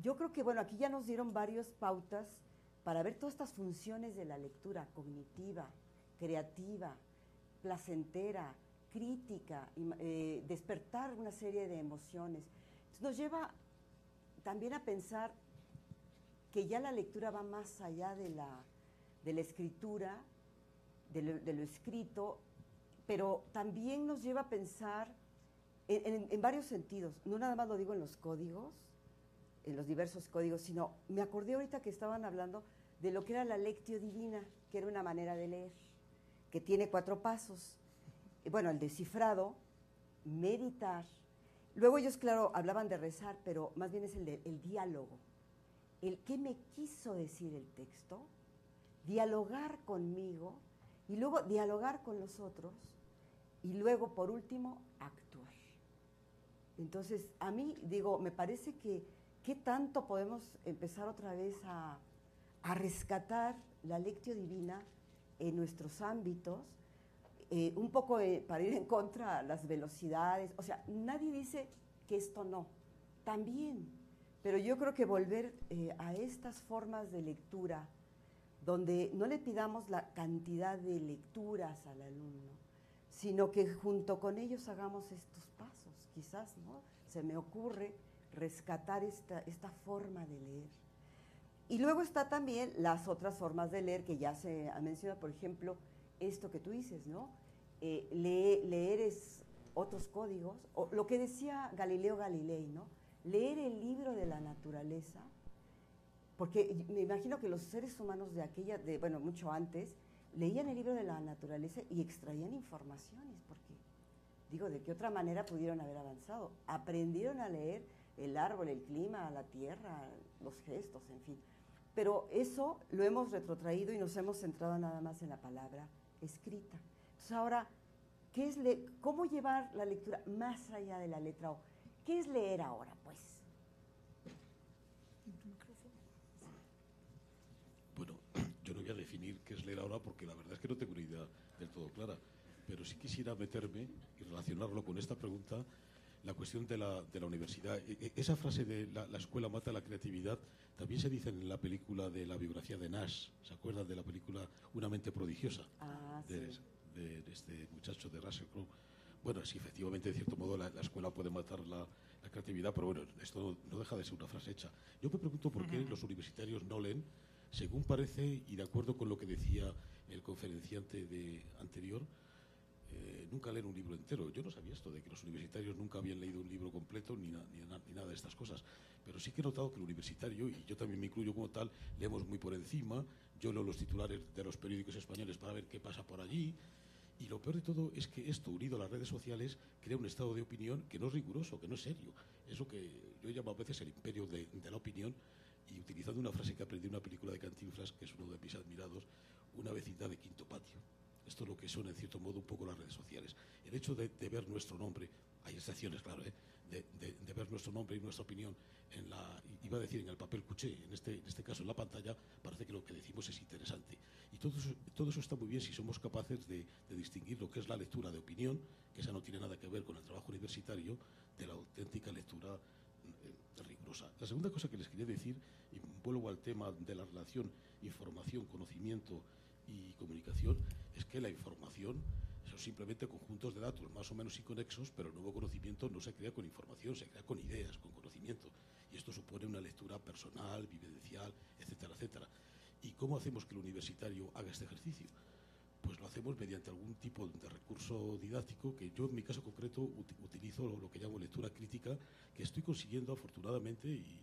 A: Yo creo que, bueno, aquí ya nos dieron varias pautas para ver todas estas funciones de la lectura cognitiva, creativa, placentera, crítica, despertar una serie de emociones. Entonces nos lleva también a pensar que ya la lectura va más allá de la escritura, de lo escrito, pero también nos lleva a pensar en varios sentidos. No nada más lo digo en los códigos, en los diversos códigos, sino me acordé ahorita que estaban hablando de lo que era la lectio divina, que era una manera de leer, que tiene 4 pasos. Bueno, el descifrado, meditar. Luego ellos, claro, hablaban de rezar, pero más bien es el diálogo. El qué me quiso decir el texto, dialogar conmigo, y luego dialogar con los otros, y luego, por último, actuar. Entonces, a mí, digo, me parece que ¿qué tanto podemos empezar otra vez a rescatar la lectio divina en nuestros ámbitos? Un poco para ir en contra de las velocidades. O sea, nadie dice que esto no, también. Pero yo creo que volver a estas formas de lectura, donde no le pidamos la cantidad de lecturas al alumno, sino que junto con ellos hagamos estos pasos, quizás, ¿no? Se me ocurre rescatar esta forma de leer. Y luego está también las otras formas de leer que ya se ha mencionado, por ejemplo, esto que tú dices, ¿no? Leer es otros códigos, o lo que decía Galileo Galilei, ¿no? Leer el libro de la naturaleza, porque me imagino que los seres humanos bueno, mucho antes, leían el libro de la naturaleza y extraían informaciones, porque, digo, ¿de qué otra manera pudieron haber avanzado? Aprendieron a leer el árbol, el clima, la tierra, los gestos, en fin. Pero eso lo hemos retrotraído y nos hemos centrado nada más en la palabra escrita. Entonces ahora, ¿cómo llevar la lectura más allá de la letra O? ¿Qué es leer ahora, pues?
C: Bueno, yo no voy a definir qué es leer ahora porque la verdad es que no tengo una idea del todo clara, pero sí quisiera meterme y relacionarlo con esta pregunta, la cuestión de la universidad. Esa frase de la escuela mata la creatividad también se dice en la película de la biografía de Nash. ¿Se acuerdan de la película Una mente prodigiosa? De este muchacho de Russell Crowe. Bueno, sí, efectivamente, de cierto modo, la escuela puede matar la creatividad, pero bueno, esto no deja de ser una frase hecha. Yo me pregunto por qué los universitarios no leen, según parece, y de acuerdo con lo que decía el conferenciante anterior, nunca leen un libro entero. Yo no sabía esto de que los universitarios nunca habían leído un libro completo ni nada de estas cosas, pero sí que he notado que el universitario, y yo también me incluyo como tal, leemos muy por encima. Yo leo los titulares de los periódicos españoles para ver qué pasa por allí, y lo peor de todo es que esto, unido a las redes sociales, crea un estado de opinión que no es riguroso, que no es serio. Es lo que yo llamo a veces el imperio de la opinión, y utilizando una frase que aprendí en una película de Cantinflas, que es uno de mis admirados, una vecindad de quinto patio. Esto es lo que son, en cierto modo, un poco las redes sociales. El hecho de ver nuestro nombre, hay excepciones, claro, de ver nuestro nombre y nuestra opinión iba a decir en el papel cuché, en este caso en la pantalla, parece que lo que decimos es interesante. Y todo eso está muy bien si somos capaces de distinguir lo que es la lectura de opinión, que esa no tiene nada que ver con el trabajo universitario, de la auténtica lectura rigurosa. La segunda cosa que les quería decir, y vuelvo al tema de la relación información, conocimiento y comunicación, es que la información son simplemente conjuntos de datos más o menos inconexos, pero el nuevo conocimiento no se crea con información, se crea con ideas, con conocimiento. Y esto supone una lectura personal, vivencial, etcétera, etcétera. ¿Y cómo hacemos que el universitario haga este ejercicio? Pues lo hacemos mediante algún tipo de recurso didáctico, que yo en mi caso concreto utilizo lo que llamo lectura crítica, que estoy consiguiendo afortunadamente y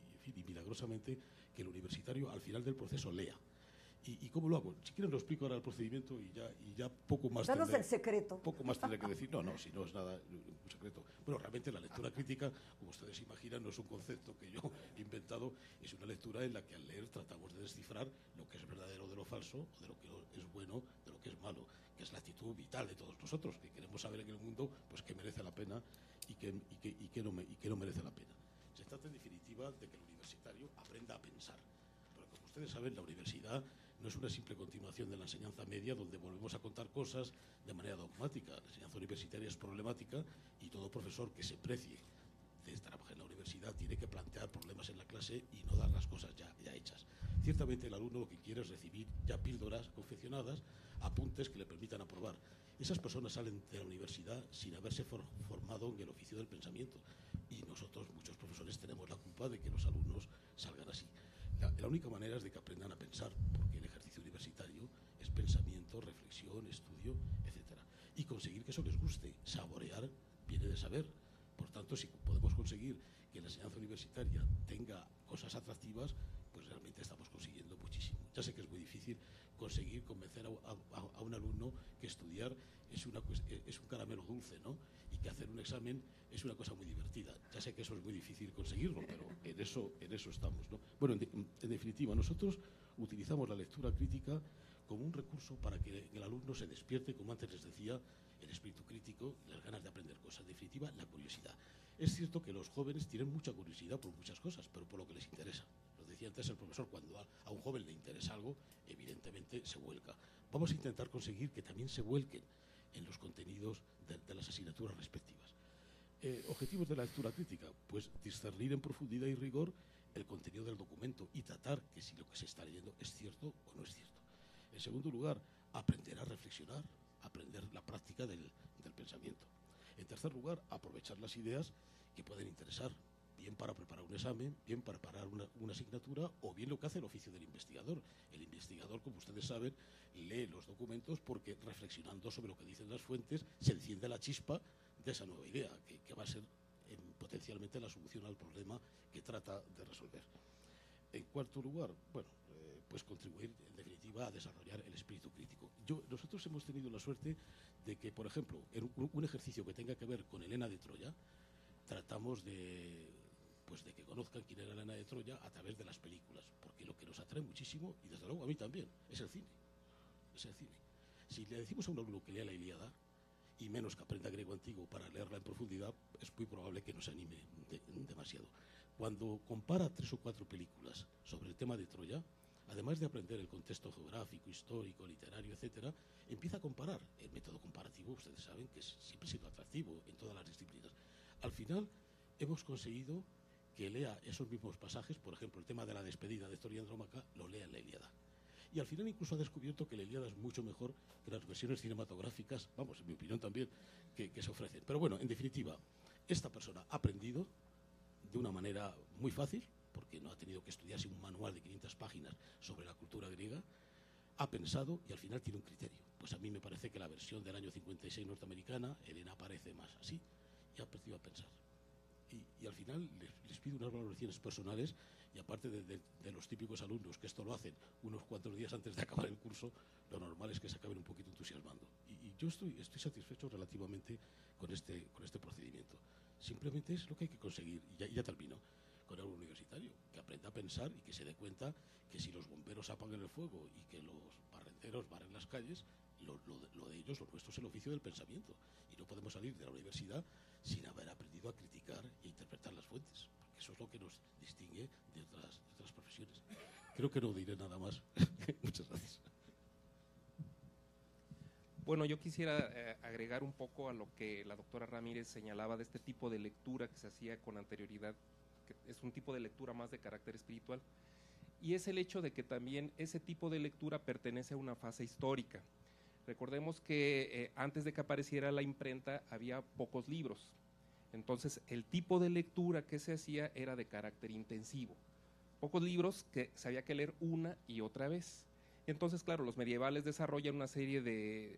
C: milagrosamente que el universitario al final del proceso lea. ¿Y cómo lo hago? Si quieren lo explico ahora el procedimiento y ya poco más
A: Danos el secreto.
C: Poco más tendré que decir. No, si no es nada un secreto. Bueno, realmente la lectura crítica, como ustedes imaginan, no es un concepto que yo he inventado, es una lectura en la que al leer tratamos de descifrar lo que es verdadero de lo falso, o de lo que es bueno, de lo que es malo, que es la actitud vital de todos nosotros, que queremos saber en el mundo pues qué merece la pena y qué no merece la pena. Se trata en definitiva de que el universitario aprenda a pensar. Pero como ustedes saben, la universidad no es una simple continuación de la enseñanza media donde volvemos a contar cosas de manera dogmática. La enseñanza universitaria es problemática y todo profesor que se precie de trabajar en la universidad tiene que plantear problemas en la clase y no dar las cosas ya hechas. Ciertamente el alumno lo que quiere es recibir ya píldoras confeccionadas, apuntes que le permitan aprobar. Esas personas salen de la universidad sin haberse formado en el oficio del pensamiento y nosotros, muchos profesores, tenemos la culpa de que los alumnos salgan así. La única manera es de que aprendan a pensar, porque el ejercicio universitario es pensamiento, reflexión, estudio, etcétera. Y conseguir que eso les guste. Saborear viene de saber. Por tanto, si podemos conseguir que la enseñanza universitaria tenga cosas atractivas, pues realmente estamos consiguiendo muchísimo. Ya sé que es muy difícil conseguir convencer a un alumno que estudiar es un caramelo dulce, ¿no? Y que hacer un examen es una cosa muy divertida. Ya sé que eso es muy difícil conseguirlo, pero en eso estamos, ¿no? Bueno, en definitiva, nosotros utilizamos la lectura crítica como un recurso para que el alumno se despierte, como antes les decía, el espíritu crítico, las ganas de aprender cosas. En definitiva, la curiosidad. Es cierto que los jóvenes tienen mucha curiosidad por muchas cosas, pero por lo que les interesa. Lo decía antes el profesor, cuando a un joven le interesa algo, evidentemente se vuelca. Vamos a intentar conseguir que también se vuelquen en los contenidos de las asignaturas respectivas. Objetivos de la lectura crítica, pues discernir en profundidad y rigor el contenido del documento y tratar que si lo que se está leyendo es cierto o no es cierto. En segundo lugar, aprender a reflexionar, aprender la práctica del pensamiento. En tercer lugar, aprovechar las ideas que pueden interesar, bien para preparar un examen, bien para preparar una asignatura, o bien lo que hace el oficio del investigador. El investigador, como ustedes saben, lee los documentos porque reflexionando sobre lo que dicen las fuentes se enciende la chispa de esa nueva idea, que va a ser potencialmente la solución al problema que trata de resolver. En cuarto lugar, pues contribuir en definitiva a desarrollar el espíritu crítico. Nosotros hemos tenido la suerte de que, por ejemplo, en un ejercicio que tenga que ver con Helena de Troya, tratamos de que conozcan quién era Helena de Troya a través de las películas, porque lo que nos atrae muchísimo, y desde luego a mí también, es el cine. Si le decimos a un alumno que lea la Ilíada, y menos que aprenda griego antiguo para leerla en profundidad, es muy probable que no se anime demasiado. Cuando compara 3 o 4 películas sobre el tema de Troya, además de aprender el contexto geográfico, histórico, literario, etcétera, empieza a comparar. El método comparativo, ustedes saben que siempre ha sido atractivo en todas las disciplinas. Al final, hemos conseguido que lea esos mismos pasajes, por ejemplo, el tema de la despedida de Héctor y Andrómaca, lo lea en la Ilíada. Y al final incluso ha descubierto que la Ilíada es mucho mejor que las versiones cinematográficas, vamos, en mi opinión también, que se ofrecen. Pero bueno, en definitiva, esta persona ha aprendido de una manera muy fácil, porque no ha tenido que estudiarse un manual de 500 páginas sobre la cultura griega, ha pensado y al final tiene un criterio. Pues a mí me parece que la versión del año 56 norteamericana, Helena aparece más así, y ha aprendido a pensar. Y al final les pido unas valoraciones personales, y aparte de los típicos alumnos que esto lo hacen unos cuantos días antes de acabar el curso, lo normal es que se acaben un poquito entusiasmando. Y yo estoy satisfecho relativamente con este procedimiento. Simplemente es lo que hay que conseguir, y ya termino, con el universitario, que aprenda a pensar y que se dé cuenta que si los bomberos apagan el fuego y que los barrenderos barren las calles, lo de ellos, lo nuestro es el oficio del pensamiento. Y no podemos salir de la universidad sin haber aprendido a criticar e interpretar las fuentes, porque eso es lo que nos distingue de otras profesiones. Creo que no diré nada más. Muchas gracias.
D: Bueno, yo quisiera agregar un poco a lo que la doctora Ramírez señalaba de este tipo de lectura que se hacía con anterioridad, que es un tipo de lectura más de carácter espiritual, y es el hecho de que también ese tipo de lectura pertenece a una fase histórica. Recordemos que antes de que apareciera la imprenta había pocos libros, entonces el tipo de lectura que se hacía era de carácter intensivo, pocos libros que se había que leer una y otra vez. Entonces, claro, los medievales desarrollan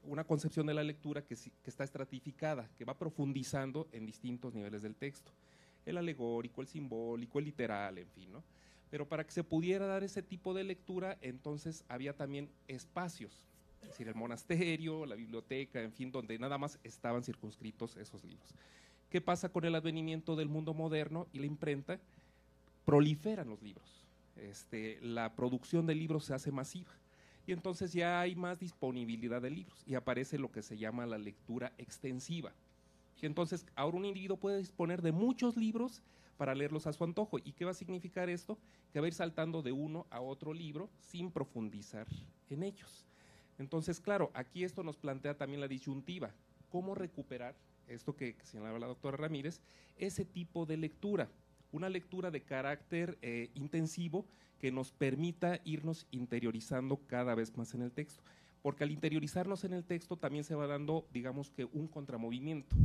D: una concepción de la lectura que está estratificada, que va profundizando en distintos niveles del texto, el alegórico, el simbólico, el literal, en fin, ¿no? Pero para que se pudiera dar ese tipo de lectura, entonces había también espacios, es decir, el monasterio, la biblioteca, en fin, donde nada más estaban circunscritos esos libros. ¿Qué pasa con el advenimiento del mundo moderno y la imprenta? Proliferan los libros, la producción de libros se hace masiva y entonces ya hay más disponibilidad de libros y aparece lo que se llama la lectura extensiva. Y entonces ahora un individuo puede disponer de muchos libros para leerlos a su antojo. ¿Y qué va a significar esto? Que va a ir saltando de uno a otro libro sin profundizar en ellos. Entonces, claro, aquí esto nos plantea también la disyuntiva, cómo recuperar esto que señalaba la doctora Ramírez, ese tipo de lectura, una lectura de carácter intensivo que nos permita irnos interiorizando cada vez más en el texto, porque al interiorizarnos en el texto también se va dando, digamos que un contramovimiento,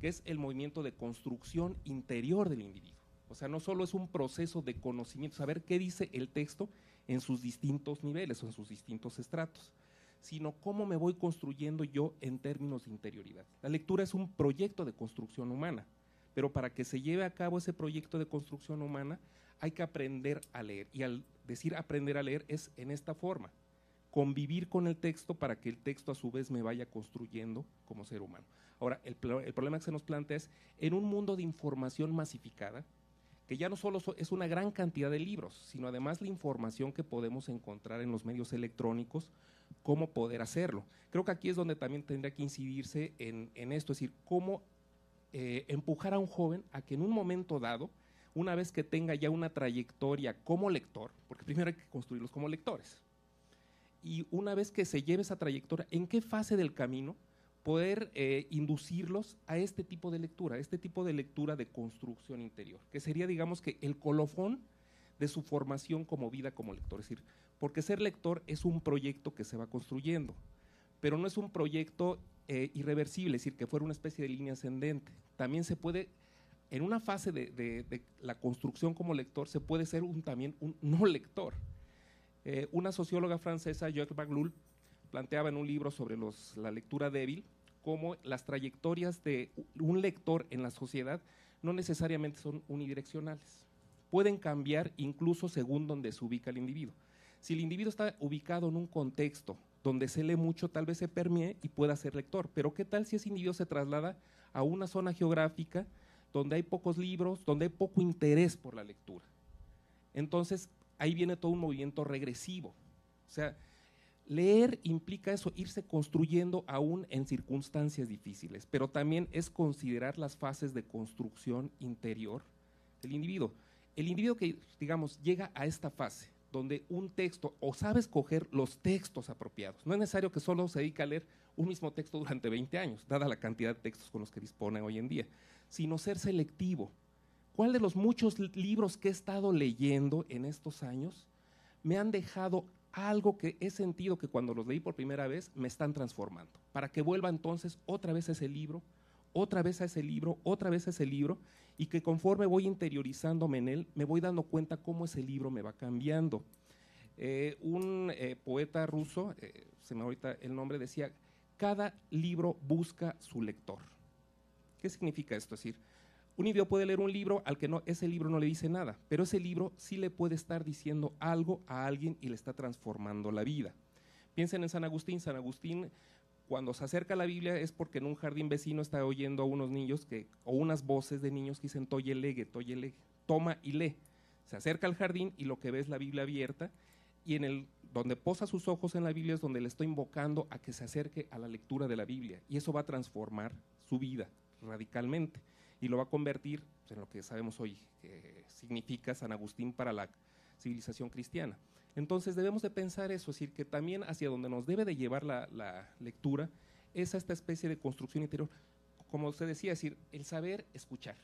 D: que es el movimiento de construcción interior del individuo. O sea, no solo es un proceso de conocimiento, saber qué dice el texto en sus distintos niveles o en sus distintos estratos, sino cómo me voy construyendo yo en términos de interioridad. La lectura es un proyecto de construcción humana, pero para que se lleve a cabo ese proyecto de construcción humana hay que aprender a leer, y al decir aprender a leer es en esta forma, convivir con el texto para que el texto a su vez me vaya construyendo como ser humano. Ahora, el problema que se nos plantea es, en un mundo de información masificada, que ya no solo es una gran cantidad de libros, sino además la información que podemos encontrar en los medios electrónicos, cómo poder hacerlo. Creo que aquí es donde también tendría que incidirse en esto, es decir, cómo empujar a un joven a que en un momento dado, una vez que tenga ya una trayectoria como lector, porque primero hay que construirlos como lectores, y una vez que se lleve esa trayectoria, ¿en qué fase del camino poder inducirlos a este tipo de lectura de construcción interior, que sería, digamos, que el colofón de su formación como vida como lector? Es decir, porque ser lector es un proyecto que se va construyendo, pero no es un proyecto irreversible, es decir, que fuera una especie de línea ascendente. También se puede, en una fase de la construcción como lector, se puede ser también un no lector. Una socióloga francesa, Jacques Baglul, planteaba en un libro sobre la lectura débil cómo las trayectorias de un lector en la sociedad no necesariamente son unidireccionales. Pueden cambiar incluso según donde se ubica el individuo. Si el individuo está ubicado en un contexto donde se lee mucho, tal vez se permee y pueda ser lector, pero ¿qué tal si ese individuo se traslada a una zona geográfica donde hay pocos libros, donde hay poco interés por la lectura? Entonces, ahí viene todo un movimiento regresivo. O sea, leer implica eso, irse construyendo aún en circunstancias difíciles, pero también es considerar las fases de construcción interior del individuo. El individuo que, digamos, llega a esta fase, donde un texto, o sabe escoger los textos apropiados, no es necesario que solo se dedique a leer un mismo texto durante 20 años, dada la cantidad de textos con los que dispone hoy en día, sino ser selectivo. ¿Cuál de los muchos libros que he estado leyendo en estos años me han dejado algo que he sentido que cuando los leí por primera vez me están transformando? Para que vuelva entonces otra vez a ese libro, otra vez a ese libro, otra vez a ese libro, y que conforme voy interiorizándome en él, me voy dando cuenta cómo ese libro me va cambiando. Un poeta ruso, se me ahorita el nombre, decía, cada libro busca su lector. ¿Qué significa esto? Es decir, un individuo puede leer un libro al que ese libro no le dice nada, pero ese libro sí le puede estar diciendo algo a alguien y le está transformando la vida. Piensen en San Agustín. San Agustín, cuando se acerca a la Biblia, es porque en un jardín vecino está oyendo a unos niños o unas voces de niños que dicen toye lege, toma y lee. Se acerca al jardín y lo que ve es la Biblia abierta, y donde posa sus ojos en la Biblia es donde le está invocando a que se acerque a la lectura de la Biblia, y eso va a transformar su vida radicalmente y lo va a convertir en lo que sabemos hoy que significa San Agustín para la civilización cristiana. Entonces debemos de pensar eso, es decir, que también hacia donde nos debe de llevar la lectura es a esta especie de construcción interior, como usted decía, es decir, el saber escuchar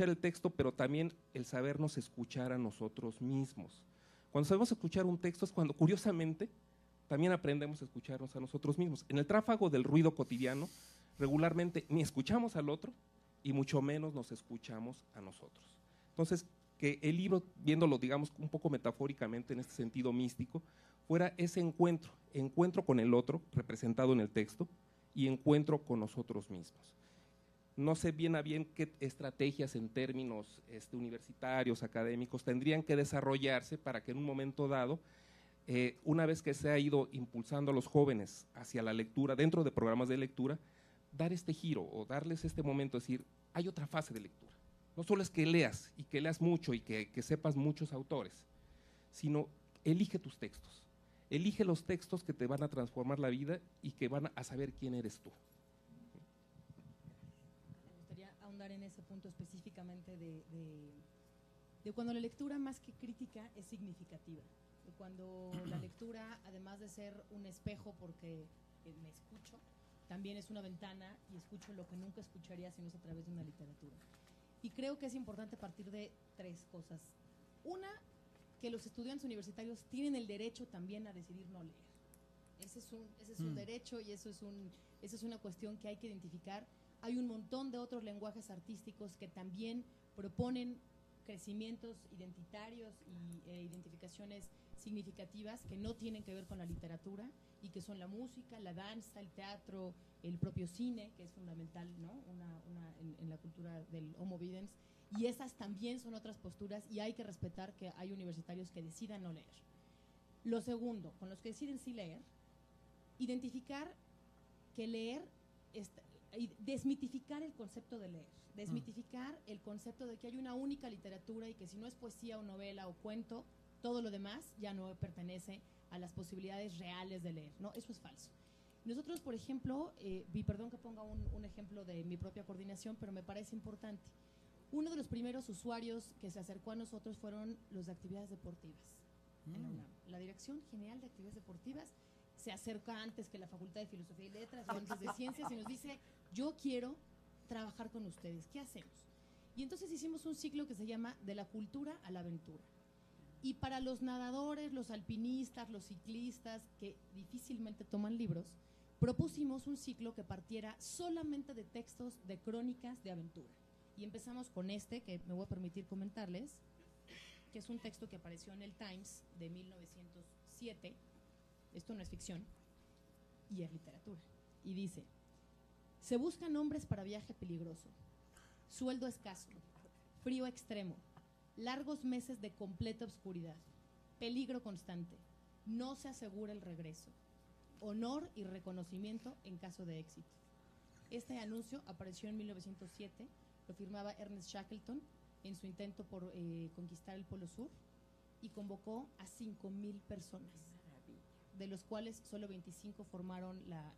D: el texto, pero también el sabernos escuchar a nosotros mismos. Cuando sabemos escuchar un texto es cuando, curiosamente, también aprendemos a escucharnos a nosotros mismos. En el tráfago del ruido cotidiano, regularmente ni escuchamos al otro y mucho menos nos escuchamos a nosotros. Entonces, que el libro, viéndolo, digamos, un poco metafóricamente en este sentido místico, fuera ese encuentro con el otro, representado en el texto, y encuentro con nosotros mismos. No sé bien a bien qué estrategias en términos universitarios, académicos, tendrían que desarrollarse para que en un momento dado, una vez que se ha ido impulsando a los jóvenes hacia la lectura, dentro de programas de lectura, dar este giro o darles este momento, decir, hay otra fase de lectura. No solo es que leas y que leas mucho y que sepas muchos autores, sino elige tus textos. Elige los textos que te van a transformar la vida y que van a saber quién eres tú.
B: Me gustaría ahondar en ese punto específicamente de cuando la lectura más que crítica es significativa. De cuando la lectura, además de ser un espejo porque me escucho, también es una ventana y escucho lo que nunca escucharía si no es a través de una literatura. Y creo que es importante partir de 3 cosas. Una, que los estudiantes universitarios tienen el derecho también a decidir no leer. Ese es un derecho y esa es una cuestión que hay que identificar. Hay un montón de otros lenguajes artísticos que también proponen crecimientos identitarios e identificaciones significativas que no tienen que ver con la literatura y que son la música, la danza, el teatro, el propio cine, que es fundamental, ¿no? En la cultura del homo videns, y esas también son otras posturas y hay que respetar que hay universitarios que decidan no leer. Lo segundo, con los que deciden sí leer, identificar que leer, desmitificar el concepto de leer, desmitificar el concepto de que hay una única literatura y que si no es poesía o novela o cuento, todo lo demás ya no pertenece a las posibilidades reales de leer, ¿no? Eso es falso. Nosotros, por ejemplo, y perdón que ponga un ejemplo de mi propia coordinación, pero me parece importante. Uno de los primeros usuarios que se acercó a nosotros fueron los de actividades deportivas en la UNAM. La Dirección General de Actividades Deportivas se acerca antes que la Facultad de Filosofía y Letras o antes de Ciencias y nos dice, yo quiero trabajar con ustedes, ¿qué hacemos? Y entonces hicimos un ciclo que se llama De la cultura a la aventura. Y para los nadadores, los alpinistas, los ciclistas, que difícilmente toman libros, propusimos un ciclo que partiera solamente de textos de crónicas de aventura. Y empezamos con que me voy a permitir comentarles, que es un texto que apareció en el Times de 1907, esto no es ficción, y es literatura. Y dice, se buscan hombres para viaje peligroso, sueldo escaso, frío extremo, largos meses de completa oscuridad, peligro constante, no se asegura el regreso, honor y reconocimiento en caso de éxito. Este anuncio apareció en 1907, lo firmaba Ernest Shackleton en su intento por conquistar el Polo Sur y convocó a 5,000 personas, de los cuales solo 25 formaron la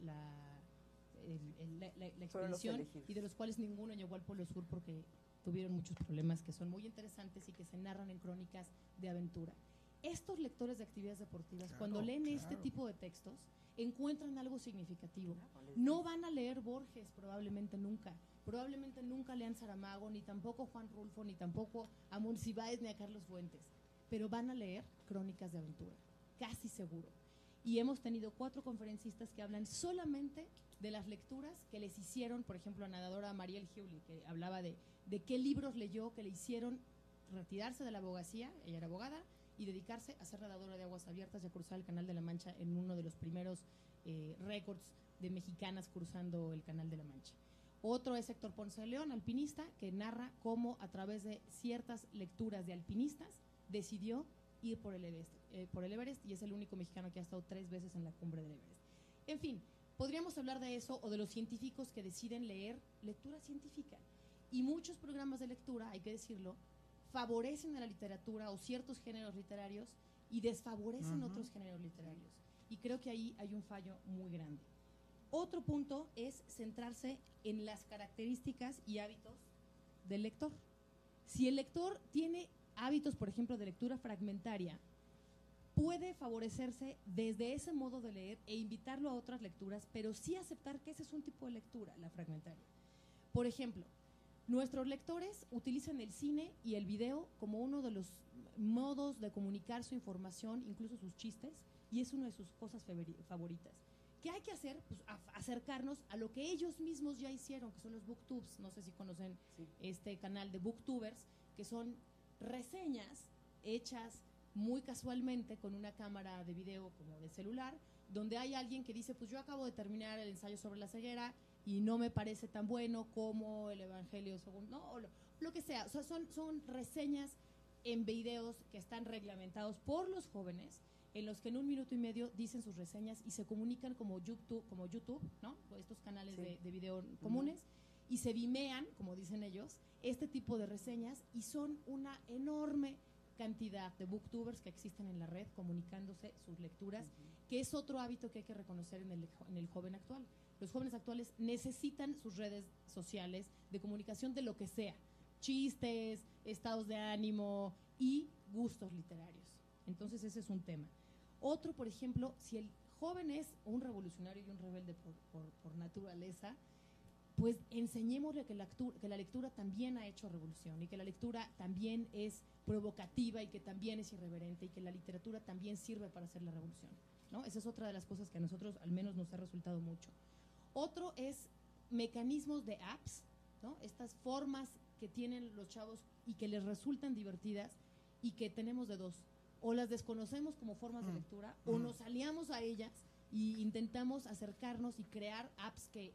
B: expedición y de los cuales ninguno llegó al Polo Sur porque tuvieron muchos problemas que son muy interesantes y que se narran en crónicas de aventura. Estos lectores de actividades deportivas, cuando leen este tipo de textos, encuentran algo significativo. No van a leer Borges probablemente nunca lean Saramago, ni tampoco Juan Rulfo, ni tampoco a Monsiváis ni a Carlos Fuentes, pero van a leer crónicas de aventura, casi seguro. Y hemos tenido 4 conferencistas que hablan solamente de las lecturas que les hicieron, por ejemplo, a nadadora Mariel Hewley, que hablaba de qué libros leyó que le hicieron retirarse de la abogacía, ella era abogada, y dedicarse a ser nadadora de aguas abiertas y a cruzar el Canal de la Mancha en uno de los primeros récords de mexicanas cruzando el Canal de la Mancha. Otro es Héctor Ponce de León, alpinista, que narra cómo a través de ciertas lecturas de alpinistas decidió ir por el Everest y es el único mexicano que ha estado 3 veces en la cumbre del Everest. En fin, podríamos hablar de eso o de los científicos que deciden leer lectura científica. Y muchos programas de lectura, hay que decirlo, favorecen a la literatura o ciertos géneros literarios y desfavorecen otros géneros literarios. Y creo que ahí hay un fallo muy grande. Otro punto es centrarse en las características y hábitos del lector. Si el lector tiene hábitos, por ejemplo, de lectura fragmentaria, puede favorecerse desde ese modo de leer e invitarlo a otras lecturas, pero sí aceptar que ese es un tipo de lectura, la fragmentaria. Por ejemplo, nuestros lectores utilizan el cine y el video como uno de los modos de comunicar su información, incluso sus chistes, y es una de sus cosas favoritas. ¿Qué hay que hacer? Pues acercarnos a lo que ellos mismos ya hicieron, que son los booktubes. No sé si conocen este canal de booktubers, que son reseñas hechas muy casualmente con una cámara de video como de celular, donde hay alguien que dice, pues yo acabo de terminar el ensayo sobre la ceguera, y no me parece tan bueno como el Evangelio según, ¿no? O lo que sea. O sea, son reseñas en videos que están reglamentados por los jóvenes, en los que en 1 minuto y medio dicen sus reseñas y se comunican como YouTube, ¿no? Estos canales de video comunes, y se vimean, como dicen ellos, este tipo de reseñas, y son una enorme cantidad de booktubers que existen en la red comunicándose sus lecturas, que es otro hábito que hay que reconocer en el joven actual. Los jóvenes actuales necesitan sus redes sociales de comunicación de lo que sea, chistes, estados de ánimo y gustos literarios. Entonces ese es un tema. Otro, por ejemplo, si el joven es un revolucionario y un rebelde por naturaleza, pues enseñémosle que la lectura también ha hecho revolución, y que la lectura también es provocativa, y que también es irreverente, y que la literatura también sirve para hacer la revolución, ¿no? Esa es otra de las cosas que a nosotros al menos nos ha resultado mucho. Otro es mecanismos de apps, ¿no? Estas formas que tienen los chavos y que les resultan divertidas, y que tenemos de dos: o las desconocemos como formas de lectura, o nos aliamos a ellas y intentamos acercarnos y crear apps que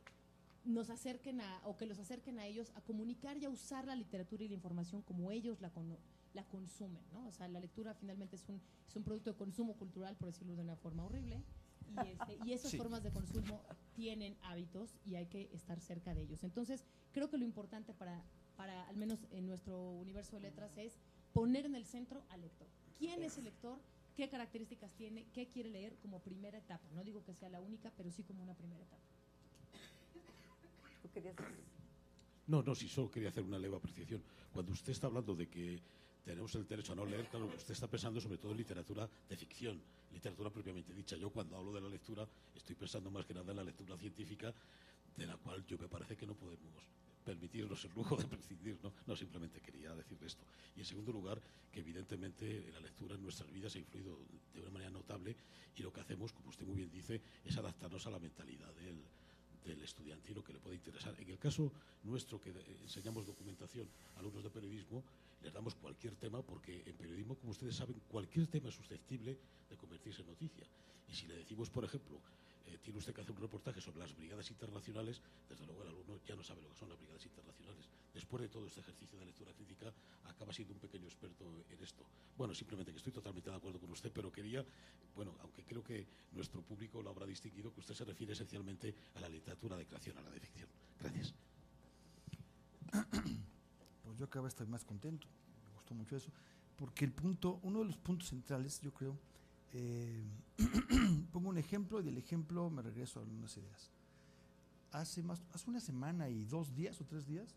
B: nos acerquen o que los acerquen a ellos a comunicar y a usar la literatura y la información como ellos la consumen, ¿no? O sea, la lectura finalmente es un producto de consumo cultural, por decirlo de una forma horrible, y esas formas de consumo tienen hábitos y hay que estar cerca de ellos. Entonces, creo que lo importante para al menos en nuestro universo de letras, es poner en el centro al lector. ¿Quién es el lector? ¿Qué características tiene? ¿Qué quiere leer como primera etapa? No digo que sea la única, pero sí como una primera etapa.
A: ¿Tú querías decir?
C: No, sí, solo quería hacer una leve apreciación. Cuando usted está hablando de que tenemos el derecho a no leer, claro, usted está pensando sobre todo en literatura de ficción, literatura propiamente dicha. Yo, cuando hablo de la lectura, estoy pensando más que nada en la lectura científica, de la cual yo me parece que no podemos permitirnos el lujo de prescindir, ¿no? No, simplemente quería decir esto. Y en segundo lugar, que evidentemente la lectura en nuestras vidas ha influido de una manera notable, y lo que hacemos, como usted muy bien dice, es adaptarnos a la mentalidad del estudiante y lo que le puede interesar. En el caso nuestro, que enseñamos documentación a alumnos de periodismo, les damos cualquier tema, porque en periodismo, como ustedes saben, cualquier tema es susceptible de convertirse en noticia. Y si le decimos, por ejemplo, tiene usted que hacer un reportaje sobre las brigadas internacionales, desde luego el alumno ya no sabe lo que son las brigadas internacionales. Después de todo este ejercicio de lectura crítica, acaba siendo un pequeño experto en esto. Bueno, simplemente que estoy totalmente de acuerdo con usted, pero quería, bueno, aunque creo que nuestro público lo habrá distinguido, que usted se refiere esencialmente a la literatura de creación, a la de ficción. Gracias.
E: Pues yo cada vez estoy más contento, me gustó mucho eso, porque uno de los puntos centrales, yo creo, pongo un ejemplo, y del ejemplo me regreso a algunas ideas. Hace una semana y 2 días o 3 días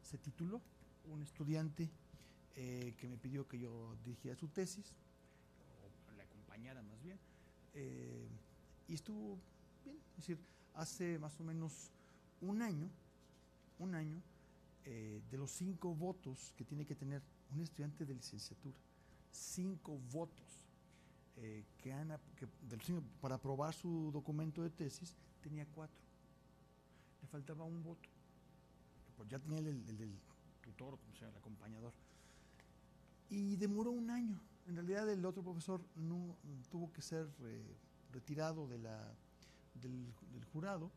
E: se tituló un estudiante que me pidió que yo dirigiera su tesis, o le acompañara más bien, y estuvo bien. Es decir, hace más o menos un año, de los 5 votos que tiene que tener un estudiante de licenciatura, 5 votos para aprobar su documento de tesis, tenía 4. Le faltaba un voto. Pues ya tenía el del tutor, o sea, el acompañador. Y demoró un año. En realidad, el otro profesor no tuvo que ser retirado del jurado,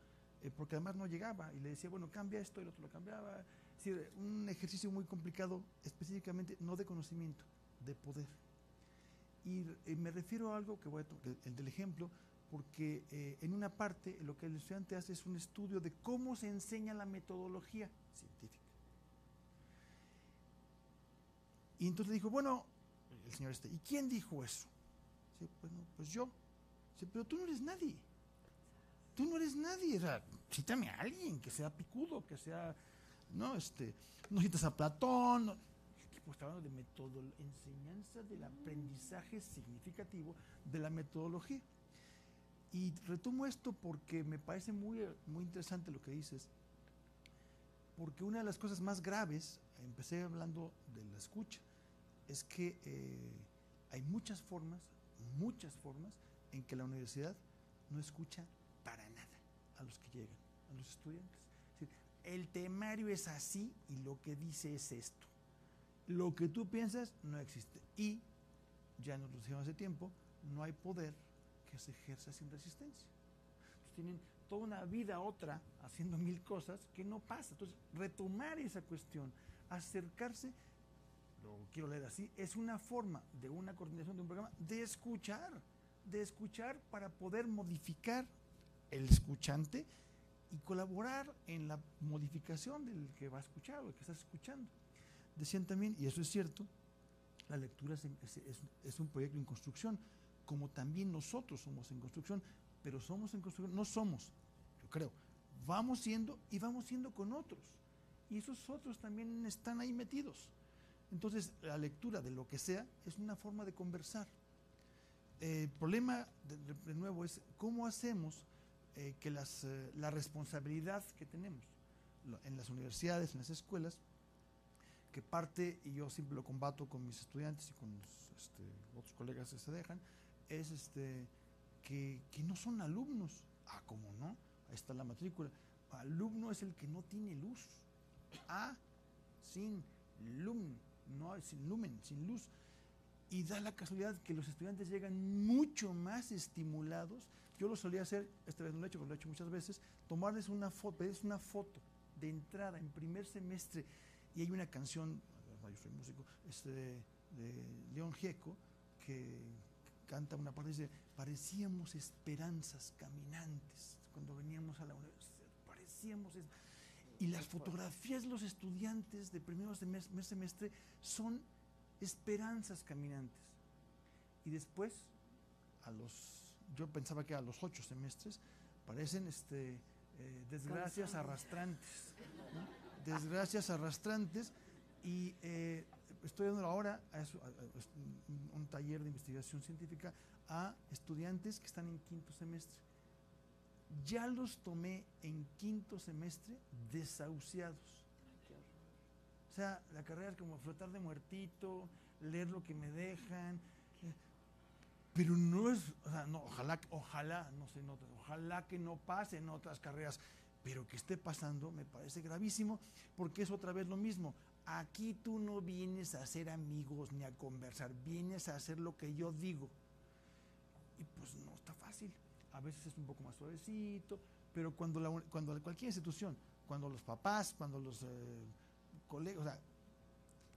E: porque además no llegaba, y le decía, bueno, cambia esto, y el otro lo cambiaba. Es decir, un ejercicio muy complicado, específicamente no de conocimiento, de poder. Y me refiero a algo que voy a tomar, el del ejemplo, porque en una parte lo que el estudiante hace es un estudio de cómo se enseña la metodología científica. Y entonces le dijo, bueno, el señor ¿y quién dijo eso? Dice, bueno, pues yo. Dice, pero tú no eres nadie. Tú no eres nadie. O sea, cítame a alguien que sea picudo, que sea, no citas a Platón. No. El tipo está hablando de enseñanza del aprendizaje significativo de la metodología. Y retomo esto porque me parece muy, muy interesante lo que dices, porque una de las cosas más graves, empecé hablando de la escucha, es que hay muchas formas en que la universidad no escucha para nada a los que llegan, a los estudiantes. Es decir, el temario es así y lo que dice es esto. Lo que tú piensas no existe. Y, ya nos lo dijimos hace tiempo, no hay poder que se ejerza sin resistencia. Entonces tienen toda una vida otra haciendo 1000 cosas que no pasa. Entonces, retomar esa cuestión, acercarse, lo quiero leer así, es una forma de una coordinación de un programa de escuchar para poder modificar el escuchante y colaborar en la modificación del que va a escuchar o el que estás escuchando. Decían también, y eso es cierto, la lectura es un proyecto en construcción, como también nosotros somos en construcción, pero somos en construcción, no somos, yo creo, vamos siendo y vamos siendo con otros, y esos otros también están ahí metidos. Entonces, la lectura de lo que sea es una forma de conversar. El problema, de nuevo, es cómo hacemos que la responsabilidad que tenemos en las universidades, en las escuelas, que parte, y yo siempre lo combato con mis estudiantes y con los, otros colegas que se dejan, es que no son alumnos. Ah, ¿cómo no? Ahí está la matrícula. Alumno es el que no tiene luz. Sin lumen, no, sin lumen, sin luz. Y da la casualidad que los estudiantes llegan mucho más estimulados. Yo lo solía hacer, esta vez no lo he hecho, pero lo he hecho muchas veces, tomarles una foto, pedirles una foto de entrada en primer semestre. Y hay una canción, yo soy músico, de León Gieco, que canta una parte y dice: parecíamos esperanzas caminantes cuando veníamos a la universidad, parecíamos... Y las fotografías de los estudiantes de primer semestre son esperanzas caminantes. Y después, yo pensaba que a los 8 semestres, parecen desgracias arrastrantes, ¿no? Desgracias arrastrantes. Y estoy dando ahora un taller de investigación científica a estudiantes que están en 5º semestre. Ya los tomé en 5º semestre desahuciados. O sea, la carrera es como flotar de muertito, leer lo que me dejan, pero no es, o sea, no, ojalá, no sé, ojalá que no pase en otras carreras, pero que esté pasando me parece gravísimo, porque es otra vez lo mismo. Aquí tú no vienes a hacer amigos ni a conversar, vienes a hacer lo que yo digo. Y pues no está fácil. A veces es un poco más suavecito, pero cuando cualquier institución, cuando los papás, cuando los colegas, o sea,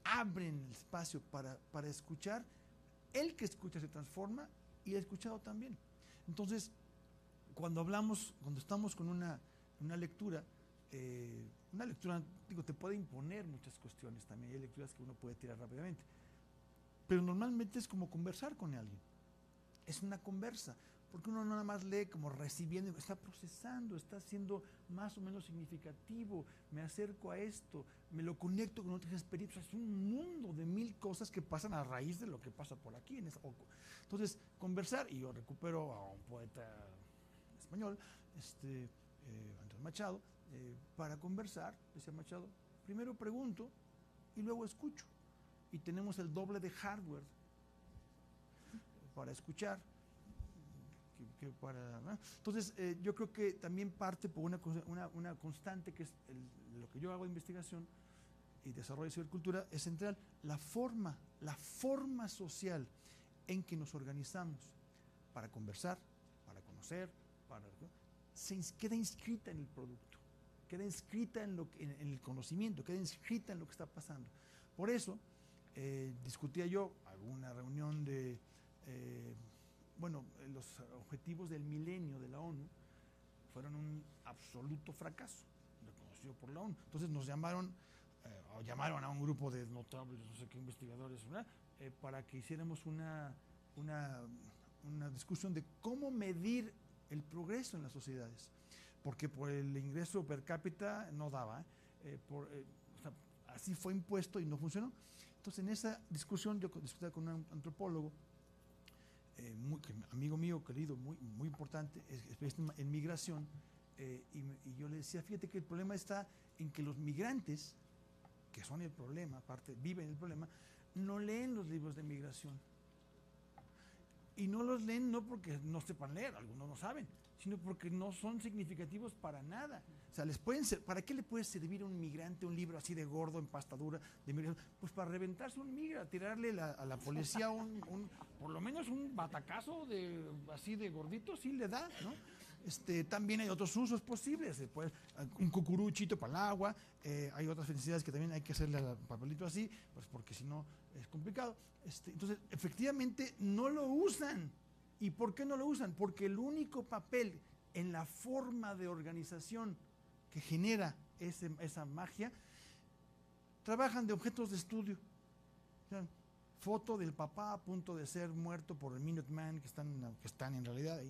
E: abren el espacio para escuchar, el que escucha se transforma y el escuchado también. Entonces, cuando estamos con una lectura, digo, te puede imponer muchas cuestiones también, hay lecturas que uno puede tirar rápidamente, pero normalmente es como conversar con alguien, es una conversa, porque uno no nada más lee como recibiendo, está procesando, está siendo más o menos significativo, me acerco a esto, me lo conecto con otras experiencias, es un mundo de 1000 cosas que pasan a raíz de lo que pasa por aquí. Entonces, conversar, y yo recupero a un poeta español, Antonio Machado, para conversar, decía Machado, primero pregunto y luego escucho, y tenemos el doble de hardware para escuchar. Entonces, yo creo que también parte por una constante que es lo que yo hago de investigación y desarrollo de cibercultura, es central, la forma social en que nos organizamos para conversar, para conocer, queda inscrita en el producto, queda inscrita en el conocimiento, queda inscrita en lo que está pasando. Por eso, discutía yo alguna reunión de... los objetivos del milenio de la ONU fueron un absoluto fracaso, reconocido por la ONU. Entonces nos llamaron a un grupo de notables, no sé qué investigadores, para que hiciéramos una discusión de cómo medir el progreso en las sociedades, porque por el ingreso per cápita no daba, así fue impuesto y no funcionó. Entonces en esa discusión yo discutía con un antropólogo, amigo mío, querido, muy importante, especialista en migración, y yo le decía, fíjate que el problema está en que los migrantes, que son el problema, aparte viven el problema, no leen los libros de migración. Y no los leen no porque no sepan leer, algunos no saben, sino porque no son significativos para nada. O sea, ¿para qué le puede servir a un migrante un libro así de gordo, en pastadura, de migración? Pues para reventarse un migra, tirarle a la policía por lo menos un batacazo así de gordito, sí le da, ¿no? También hay otros usos posibles, un cucuruchito para el agua, hay otras necesidades que también hay que hacerle al papelito así, pues porque si no es complicado. Entonces, efectivamente, no lo usan. ¿Y por qué no lo usan? Porque el único papel en la forma de organización que genera esa magia, trabajan de objetos de estudio. O sea, foto del papá a punto de ser muerto por el Minuteman, que están en realidad ahí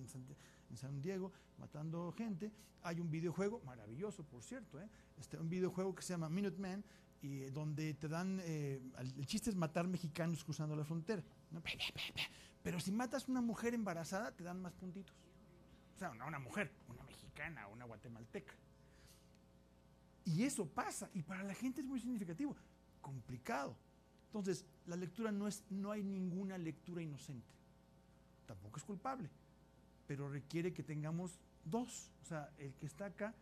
E: en San Diego, matando gente. Hay un videojuego, maravilloso por cierto, un videojuego que se llama Minuteman, y donde te dan, el chiste es matar mexicanos cruzando la frontera, ¿no? Pero si matas una mujer embarazada, te dan más puntitos. O sea, no una mujer, una mexicana, una guatemalteca. Y eso pasa, y para la gente es muy significativo, complicado. Entonces, la lectura no hay ninguna lectura inocente. Tampoco es culpable, pero requiere que tengamos dos, o sea, el que está acá,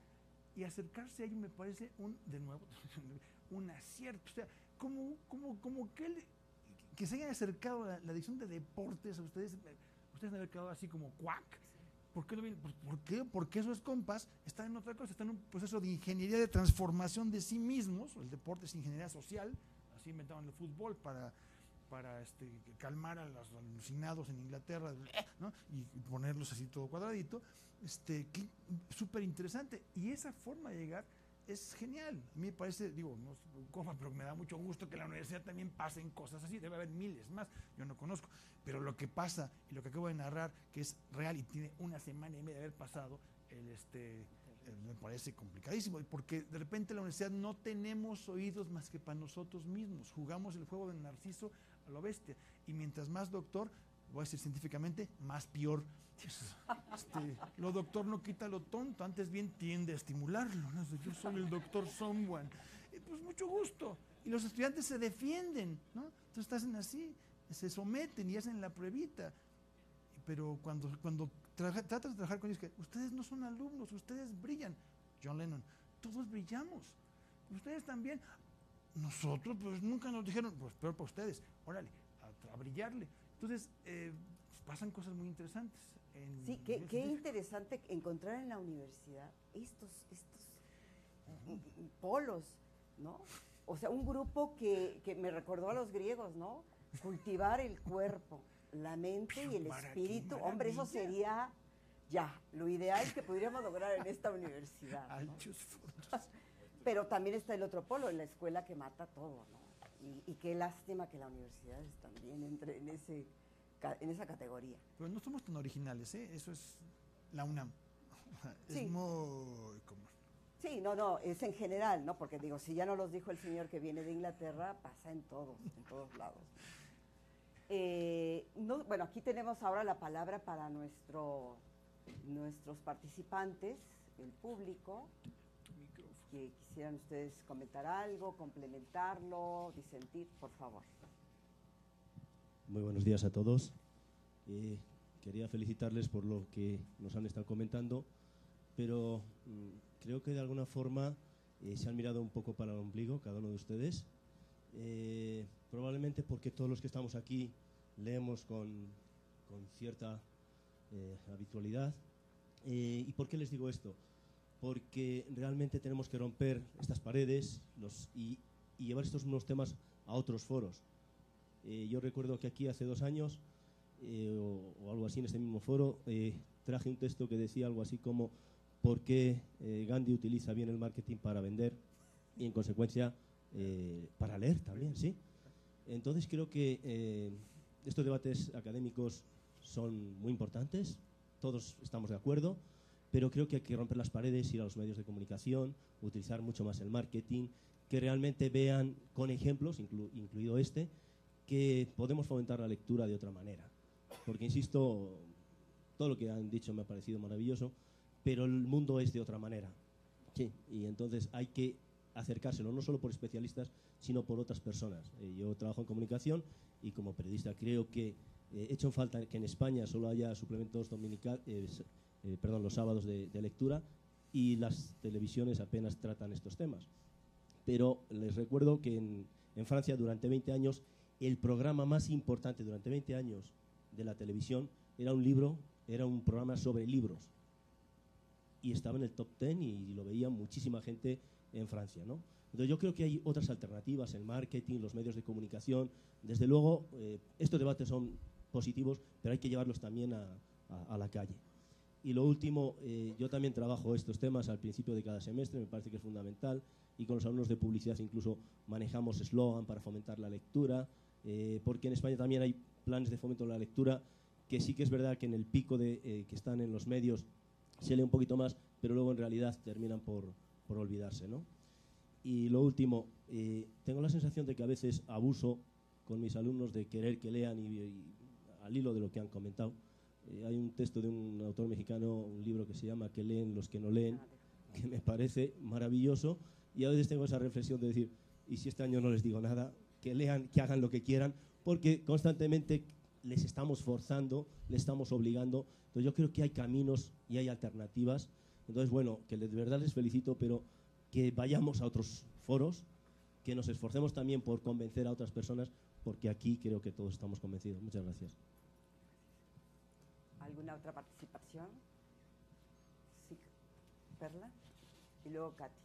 E: y acercarse a ello me parece un acierto. O sea, como que se hayan acercado a la edición de deportes a ustedes han haber quedado así como cuac. ¿Por qué no vienen? ¿Por qué? Porque esos compas están en otra cosa, están en un proceso de ingeniería de transformación de sí mismos. El deporte es ingeniería social, así inventaron el fútbol para calmar a los alucinados en Inglaterra, ¿no? Y ponerlos así todo cuadradito. Súper interesante. Y esa forma de llegar es genial. A mí me parece, digo, no sé cómo, pero me da mucho gusto que en la universidad también pasen cosas así. Debe haber miles más, yo no conozco. Pero lo que pasa y lo que acabo de narrar, que es real y tiene una semana y media de haber pasado, me parece complicadísimo, porque de repente en la universidad no tenemos oídos más que para nosotros mismos. Jugamos el juego del Narciso a lo bestia. Y mientras más doctor, voy a decir científicamente, más peor. Lo doctor no quita lo tonto, antes bien tiende a estimularlo, ¿no? Yo soy el doctor someone. Pues mucho gusto. Y los estudiantes se defienden, ¿no? Entonces hacen así, se someten y hacen la pruebita. Pero cuando tratas de trabajar con ellos, que ustedes no son alumnos, ustedes brillan. John Lennon, todos brillamos. Ustedes también. Nosotros, pues nunca nos dijeron, pues peor para ustedes, órale, a brillarle. Entonces, pasan cosas muy interesantes.
A: Sí, qué interesante encontrar en la universidad estos polos, ¿no? O sea, un grupo que me recordó a los griegos, ¿no? Cultivar el cuerpo, la mente y el espíritu. Hombre, eso sería lo ideal que pudiéramos lograr en esta universidad, ¿no? Pero también está el otro polo, en la escuela que mata todo, ¿no? Y qué lástima que la universidad también entre en esa categoría.
E: Pero no somos tan originales, ¿eh? Eso es la UNAM. Es
A: sí.
E: Muy común.
A: Sí, no, es en general, ¿no? Porque digo, si ya no los dijo el señor que viene de Inglaterra, pasa en todos lados. Bueno, aquí tenemos ahora la palabra para nuestros participantes, el público, que quisieran ustedes comentar algo, complementarlo, disentir, por favor.
G: Muy buenos días a todos. Quería felicitarles por lo que nos han estado comentando, pero creo que de alguna forma se han mirado un poco para el ombligo cada uno de ustedes. Probablemente porque todos los que estamos aquí leemos con cierta habitualidad. ¿Y por qué les digo esto? Porque realmente tenemos que romper estas paredes y llevar estos mismos temas a otros foros. Yo recuerdo que aquí hace 2 años, o algo así en este mismo foro, traje un texto que decía algo así como ¿por qué Gandhi utiliza bien el marketing para vender y en consecuencia para leer también? ¿Sí? Entonces creo que estos debates académicos son muy importantes, todos estamos de acuerdo, pero creo que hay que romper las paredes, ir a los medios de comunicación, utilizar mucho más el marketing, que realmente vean con ejemplos, incluido que podemos fomentar la lectura de otra manera. Porque, insisto, todo lo que han dicho me ha parecido maravilloso, pero el mundo es de otra manera. Sí, y entonces hay que acercárselo, no solo por especialistas, sino por otras personas. Yo trabajo en comunicación y como periodista creo que he hecho falta que en España solo haya suplementos los sábados de lectura, y las televisiones apenas tratan estos temas. Pero les recuerdo que en Francia durante 20 años el programa más importante durante 20 años de la televisión era un programa sobre libros. y estaba en el top 10 y lo veía muchísima gente en Francia, ¿no? Entonces yo creo que hay otras alternativas, el marketing, los medios de comunicación. Desde luego, estos debates son positivos, pero hay que llevarlos también a la calle. Y lo último, yo también trabajo estos temas al principio de cada semestre, me parece que es fundamental, y con los alumnos de publicidad incluso manejamos eslogan para fomentar la lectura, porque en España también hay planes de fomento de la lectura, que sí que es verdad que en el pico que están en los medios se lee un poquito más, pero luego en realidad terminan por olvidarse, ¿no? Y lo último, tengo la sensación de que a veces abuso con mis alumnos de querer que lean y al hilo de lo que han comentado. Hay un texto de un autor mexicano, un libro que se llama Que leen los que no leen, que me parece maravilloso, y a veces tengo esa reflexión de decir, y si este año no les digo nada, que lean, que hagan lo que quieran, porque constantemente les estamos forzando, les estamos obligando. Entonces yo creo que hay caminos y hay alternativas. Entonces, bueno, que de verdad les felicito, pero que vayamos a otros foros, que nos esforcemos también por convencer a otras personas, porque aquí creo que todos estamos convencidos. Muchas gracias.
A: ¿Alguna otra participación? Sí, Perla. Y luego Katy.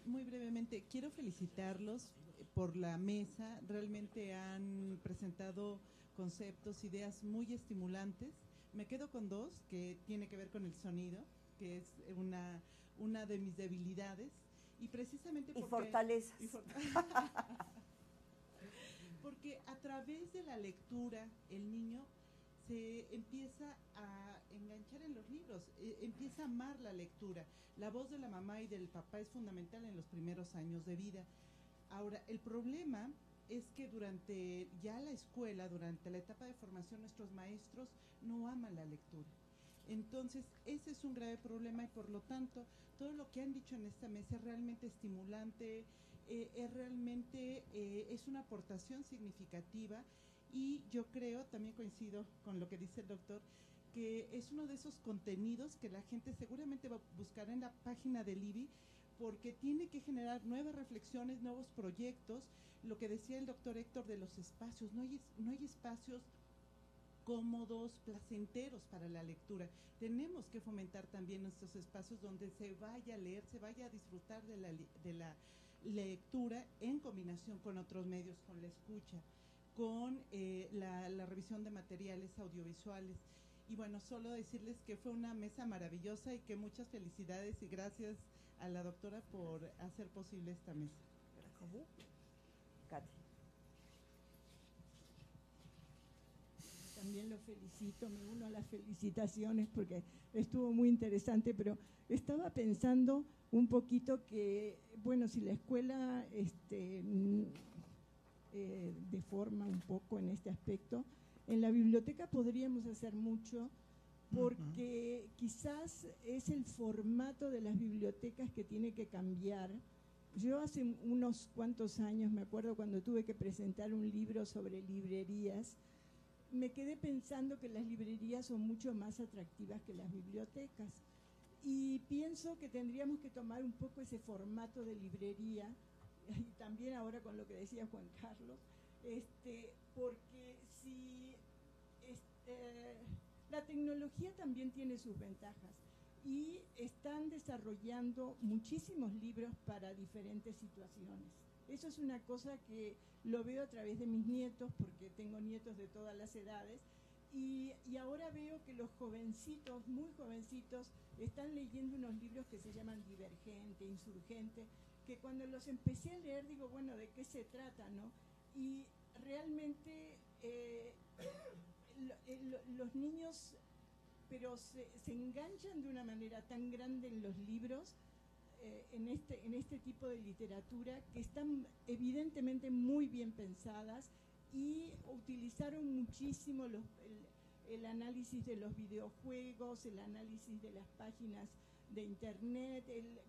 H: Muy brevemente, quiero felicitarlos por la mesa. Realmente han presentado conceptos, ideas muy estimulantes. Me quedo con dos, que tiene que ver con el sonido, que es una de mis debilidades. Y precisamente porque...
A: Y fortalezas.
H: Porque a través de la lectura, el niño se empieza a enganchar en los libros, empieza a amar la lectura. La voz de la mamá y del papá es fundamental en los primeros años de vida. Ahora, el problema es que durante ya la escuela, durante la etapa de formación, nuestros maestros no aman la lectura. Entonces, ese es un grave problema y por lo tanto, todo lo que han dicho en esta mesa es realmente estimulante, es una aportación significativa. Y yo creo, también coincido con lo que dice el doctor, que es uno de esos contenidos que la gente seguramente va a buscar en la página del IBI, porque tiene que generar nuevas reflexiones, nuevos proyectos. Lo que decía el doctor Héctor de los espacios, no hay espacios cómodos, placenteros para la lectura. Tenemos que fomentar también nuestros espacios donde se vaya a leer, se vaya a disfrutar de la lectura en combinación con otros medios, con la escucha, con la revisión de materiales audiovisuales. Y bueno, solo decirles que fue una mesa maravillosa y que muchas felicidades y gracias a la doctora por hacer posible esta mesa.
A: ¿Cómo? Katy.
I: También lo felicito, me uno a las felicitaciones porque estuvo muy interesante, pero estaba pensando un poquito que, bueno, si la escuela deforma un poco en este aspecto, en la biblioteca podríamos hacer mucho porque quizás es el formato de las bibliotecas que tiene que cambiar. Yo hace unos cuantos años, me acuerdo cuando tuve que presentar un libro sobre librerías, me quedé pensando que las librerías son mucho más atractivas que las bibliotecas. Y pienso que tendríamos que tomar un poco ese formato de librería, y también ahora con lo que decía Juan Carlos, porque si la tecnología también tiene sus ventajas y están desarrollando muchísimos libros para diferentes situaciones. Eso es una cosa que lo veo a través de mis nietos, porque tengo nietos de todas las edades, y ahora veo que los jovencitos, muy jovencitos, están leyendo unos libros que se llaman Divergente, Insurgente, que cuando los empecé a leer digo, bueno, ¿de qué se trata, no? Y realmente los niños, pero se enganchan de una manera tan grande en los libros, en este tipo de literatura, que están evidentemente muy bien pensadas y utilizaron muchísimo el análisis de los videojuegos, el análisis de las páginas de internet,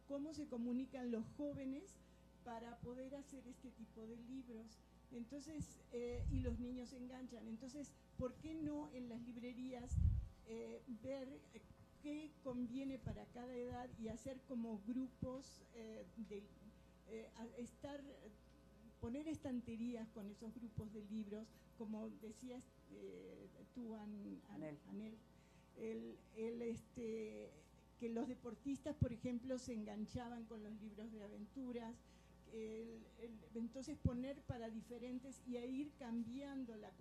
I: cómo se comunican los jóvenes para poder hacer este tipo de libros. Entonces, y los niños se enganchan. Entonces, ¿por qué no en las librerías ver qué conviene para cada edad y hacer como grupos poner estanterías con esos grupos de libros, como decías tú, Anel, que los deportistas, por ejemplo, se enganchaban con los libros de aventuras, entonces poner para diferentes y a ir cambiando las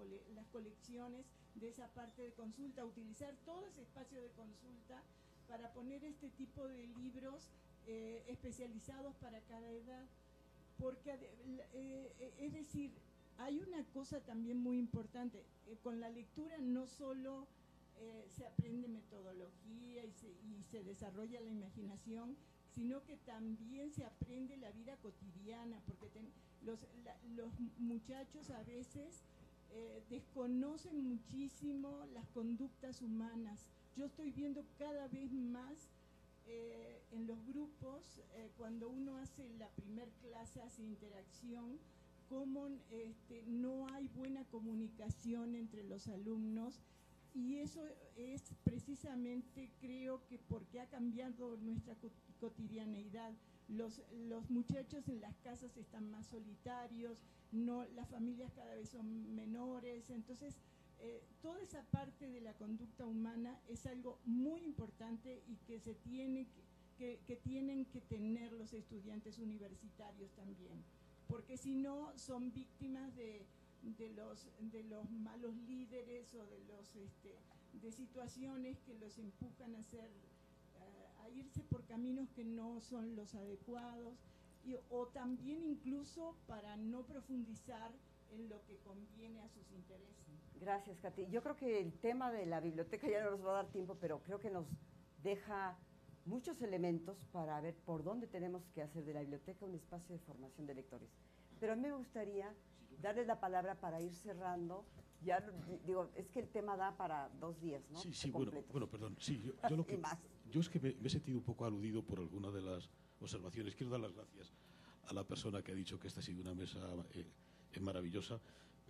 I: colecciones de esa parte de consulta, utilizar todo ese espacio de consulta para poner este tipo de libros especializados para cada edad, porque es decir, hay una cosa también muy importante, con la lectura no solo se aprende metodología y se desarrolla la imaginación, sino que también se aprende la vida cotidiana, porque los muchachos a veces desconocen muchísimo las conductas humanas. Yo estoy viendo cada vez más en los grupos, cuando uno hace la primer clase, hace interacción, cómo no hay buena comunicación entre los alumnos, y eso es precisamente, creo que porque ha cambiado nuestra cotidianeidad. Los muchachos en las casas están más solitarios, las familias cada vez son menores, entonces toda esa parte de la conducta humana es algo muy importante y que se tiene que tienen que tener los estudiantes universitarios también, porque si no son víctimas de los malos líderes o de situaciones que los empujan a irse por caminos que no son los adecuados, o también incluso para no profundizar en lo que conviene a sus intereses.
A: Gracias, Katy. Yo creo que el tema de la biblioteca ya no nos va a dar tiempo, pero creo que nos deja muchos elementos para ver por dónde tenemos que hacer de la biblioteca un espacio de formación de lectores. Pero a mí me gustaría darles la palabra para ir cerrando. Ya digo, es que el tema da para 2 días, ¿no?
C: Sí, bueno, perdón. Sí, yo es que me he sentido un poco aludido por alguna de las observaciones. Quiero dar las gracias a la persona que ha dicho que esta ha sido una mesa maravillosa.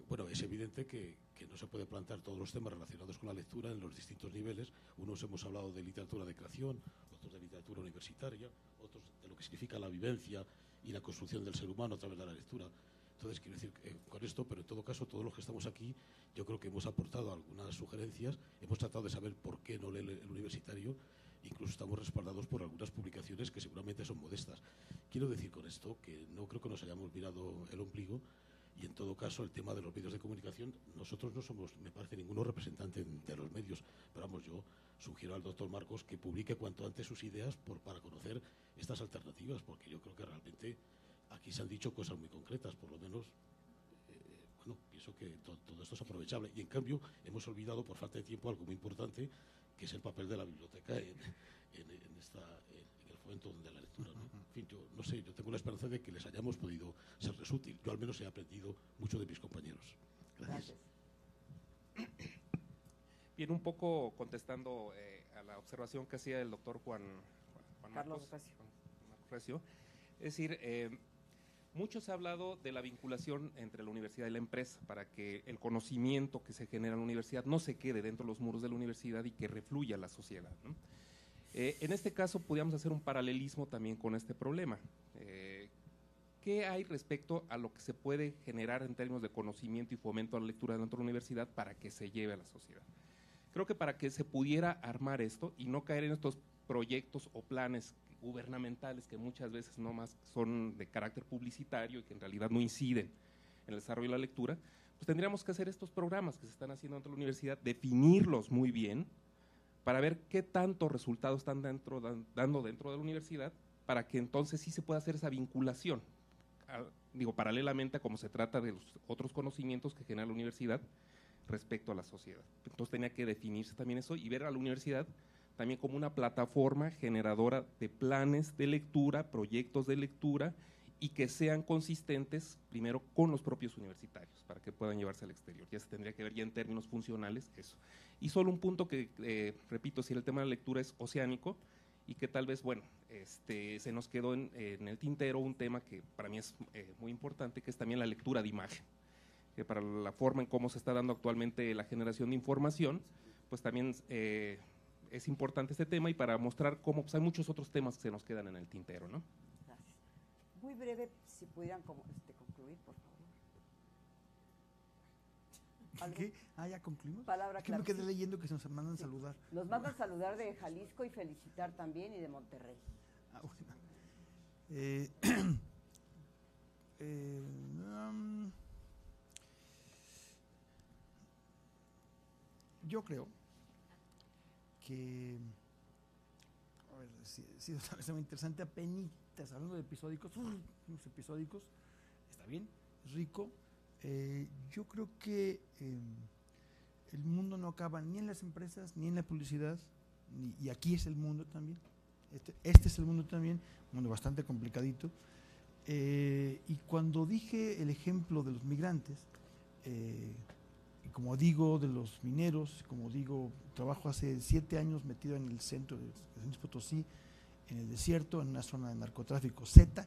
C: Bueno, es evidente que no se puede plantear todos los temas relacionados con la lectura en los distintos niveles. Unos hemos hablado de literatura de creación, otros de literatura universitaria, otros de lo que significa la vivencia y la construcción del ser humano a través de la lectura. Entonces, quiero decir, con esto, pero en todo caso, todos los que estamos aquí, yo creo que hemos aportado algunas sugerencias, hemos tratado de saber por qué no lee el universitario, incluso estamos respaldados por algunas publicaciones que seguramente son modestas. Quiero decir con esto que no creo que nos hayamos mirado el ombligo, y en todo caso, el tema de los medios de comunicación, nosotros no somos, me parece, ninguno representante de los medios, pero vamos, yo sugiero al doctor Marcos que publique cuanto antes sus ideas para conocer estas alternativas, porque yo creo que realmente aquí se han dicho cosas muy concretas, por lo menos, bueno, pienso que todo esto es aprovechable. Y en cambio, hemos olvidado, por falta de tiempo, algo muy importante, que es el papel de la biblioteca en el fomento de la lectura, ¿no? En fin, yo no sé, yo tengo la esperanza de que les hayamos podido serles útil. Yo al menos he aprendido mucho de mis compañeros. Gracias.
D: Bien, un poco contestando a la observación que hacía el doctor Juan
A: Carlos
D: Recio. Es decir, mucho se ha hablado de la vinculación entre la universidad y la empresa para que el conocimiento que se genera en la universidad no se quede dentro de los muros de la universidad y que refluya a la sociedad, ¿no? En este caso, podríamos hacer un paralelismo también con este problema. ¿Qué hay respecto a lo que se puede generar en términos de conocimiento y fomento a la lectura dentro de la universidad para que se lleve a la sociedad? Creo que para que se pudiera armar esto y no caer en estos proyectos o planes gubernamentales que muchas veces no más son de carácter publicitario y que en realidad no inciden en el desarrollo de la lectura, pues tendríamos que hacer estos programas que se están haciendo dentro de la universidad, definirlos muy bien para ver qué tantos resultados están dando dentro de la universidad, para que entonces sí se pueda hacer esa vinculación, paralelamente a cómo se trata de los otros conocimientos que genera la universidad respecto a la sociedad. Entonces tenía que definirse también eso y ver a la universidad también como una plataforma generadora de planes de lectura, proyectos de lectura, y que sean consistentes primero con los propios universitarios para que puedan llevarse al exterior. Ya se tendría que ver ya en términos funcionales eso. Y solo un punto que, repito, si el tema de la lectura es oceánico y que tal vez, bueno, se nos quedó en el tintero un tema que para mí es muy importante, que es también la lectura de imagen, que para la forma en cómo se está dando actualmente la generación de información, pues también es importante este tema, y para mostrar cómo pues, hay muchos otros temas que se nos quedan en el tintero, ¿no?
A: Gracias. Muy breve, si pudieran concluir, por favor.
E: ¿Qué? ¿Ya concluimos?
A: Palabra
E: que me
A: clave.
E: quedé leyendo que se nos mandan saludar.
A: Nos mandan saludar de Jalisco y felicitar también, y de Monterrey.
E: Bueno. Yo creo que ha sido muy interesante, apenitas, hablando de episódicos, unos episódicos, está bien, es rico. Yo creo que el mundo no acaba ni en las empresas, ni en la publicidad, y aquí es el mundo también. Este es el mundo también, un mundo bastante complicadito. Y cuando dije el ejemplo de los migrantes, y como digo, de los mineros, como digo, trabajo hace 7 años metido en el centro de San Luis Potosí, en el desierto, en una zona de narcotráfico Z,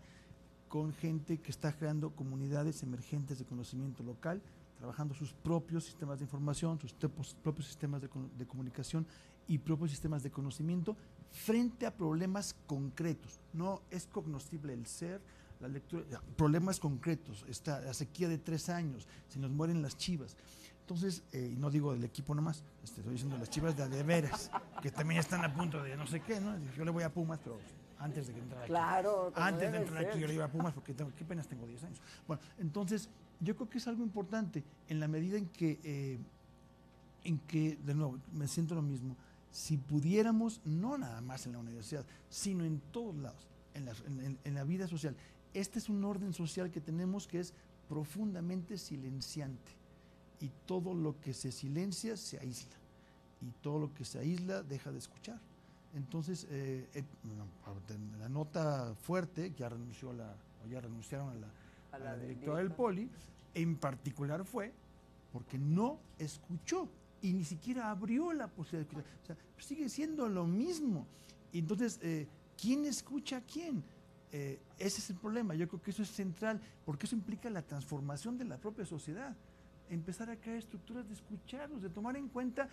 E: con gente que está creando comunidades emergentes de conocimiento local, trabajando sus propios sistemas de información, sus propios sistemas de comunicación y propios sistemas de conocimiento frente a problemas concretos. No es cognoscible el ser, la lectura, problemas concretos, la sequía de 3 años, se nos mueren las chivas. Entonces, y no digo del equipo nomás, estoy diciendo las chivas de veras, que también están a punto de no sé qué, ¿no? Yo le voy a Pumas, pero antes de que entrara aquí.
A: Claro,
E: antes de entrar aquí yo le iba a Pumas porque qué penas tengo 10 años. Bueno, entonces, yo creo que es algo importante en la medida en que, de nuevo, me siento lo mismo, si pudiéramos, no nada más en la universidad, sino en todos lados, en la vida social. Este es un orden social que tenemos que es profundamente silenciante. Y todo lo que se silencia se aísla. Y todo lo que se aísla deja de escuchar. Entonces, la nota fuerte, ya renunciaron a la directora del Poli, en particular fue porque no escuchó y ni siquiera abrió la posibilidad de escuchar. O sea, sigue siendo lo mismo. Y entonces, ¿quién escucha a quién? Ese es el problema. Yo creo que eso es central, porque eso implica la transformación de la propia sociedad. Empezar a crear estructuras de escucharlos, de tomar en cuenta,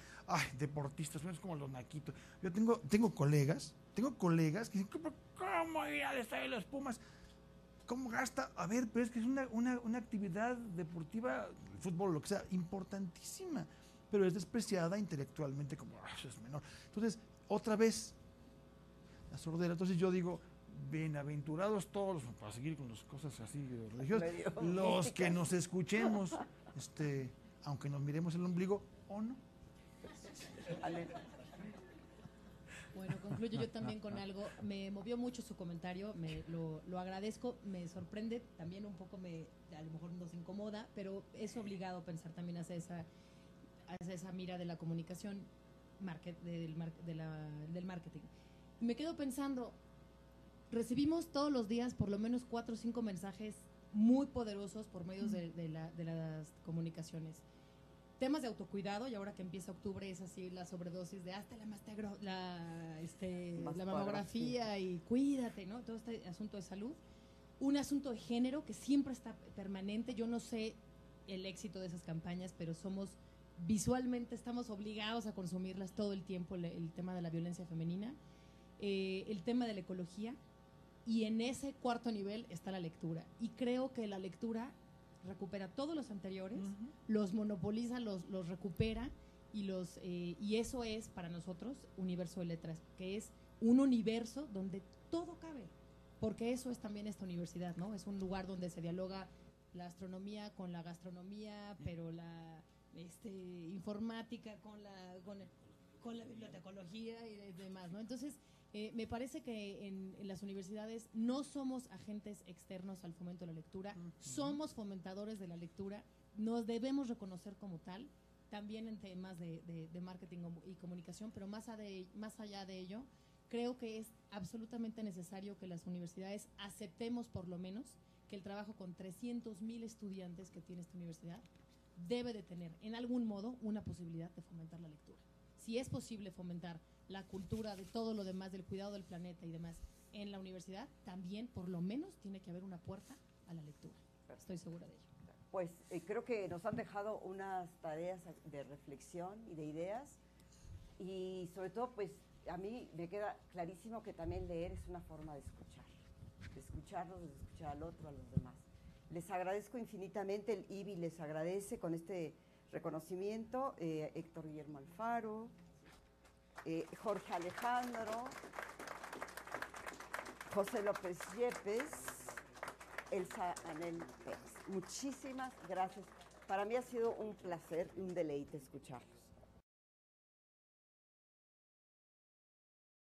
E: deportistas, no es como los naquitos. Yo tengo colegas que dicen, ¿cómo ir al estadio de los Pumas? ¿Cómo gasta? A ver, pero es que es una actividad deportiva, el fútbol, lo que sea, importantísima, pero es despreciada intelectualmente como, eso es menor. Entonces, otra vez, la sordera. Entonces yo digo, bienaventurados todos, para seguir con las cosas así religiosas, los que nos escuchemos, aunque nos miremos el ombligo o no.
B: Bueno, concluyo yo también con algo. Me movió mucho su comentario, lo agradezco, me sorprende, también un poco a lo mejor nos incomoda, pero es obligado pensar también hacia esa mira de la comunicación, del marketing. Y me quedo pensando, recibimos todos los días por lo menos 4 o 5 mensajes muy poderosos por medios de las comunicaciones. Temas de autocuidado, y ahora que empieza octubre es así la sobredosis de hasta la mamografía y cuídate, ¿no? Todo este asunto de salud. Un asunto de género que siempre está permanente. Yo no sé el éxito de esas campañas, pero visualmente estamos obligados a consumirlas todo el tiempo, el tema de la violencia femenina, el tema de la ecología. Y en ese cuarto nivel está la lectura. Y creo que la lectura recupera todos los anteriores, los monopoliza, los recupera, y eso es para nosotros Universo de Letras, que es un universo donde todo cabe, porque eso es también esta universidad, ¿no? Es un lugar donde se dialoga la astronomía con la gastronomía, pero la informática con la bibliotecología y demás, ¿no? Entonces, me parece que en las universidades no somos agentes externos al fomento de la lectura, somos fomentadores de la lectura, nos debemos reconocer como tal, también en temas de marketing y comunicación, pero más allá de ello, creo que es absolutamente necesario que las universidades aceptemos por lo menos que el trabajo con 300,000 estudiantes que tiene esta universidad debe de tener en algún modo una posibilidad de fomentar la lectura. Si es posible fomentar la cultura de todo lo demás, del cuidado del planeta y demás en la universidad, también por lo menos tiene que haber una puerta a la lectura. Estoy segura de ello.
A: Pues creo que nos han dejado unas tareas de reflexión y de ideas, y sobre todo pues a mí me queda clarísimo que también leer es una forma de escucharnos, de escuchar al otro, a los demás. Les agradezco infinitamente, el IBI les agradece con este reconocimiento, Héctor Guillermo Alfaro, Jorge Alejandro, José López Yepes, Elsa Anel Pérez. Muchísimas gracias. Para mí ha sido un placer y un deleite escucharlos.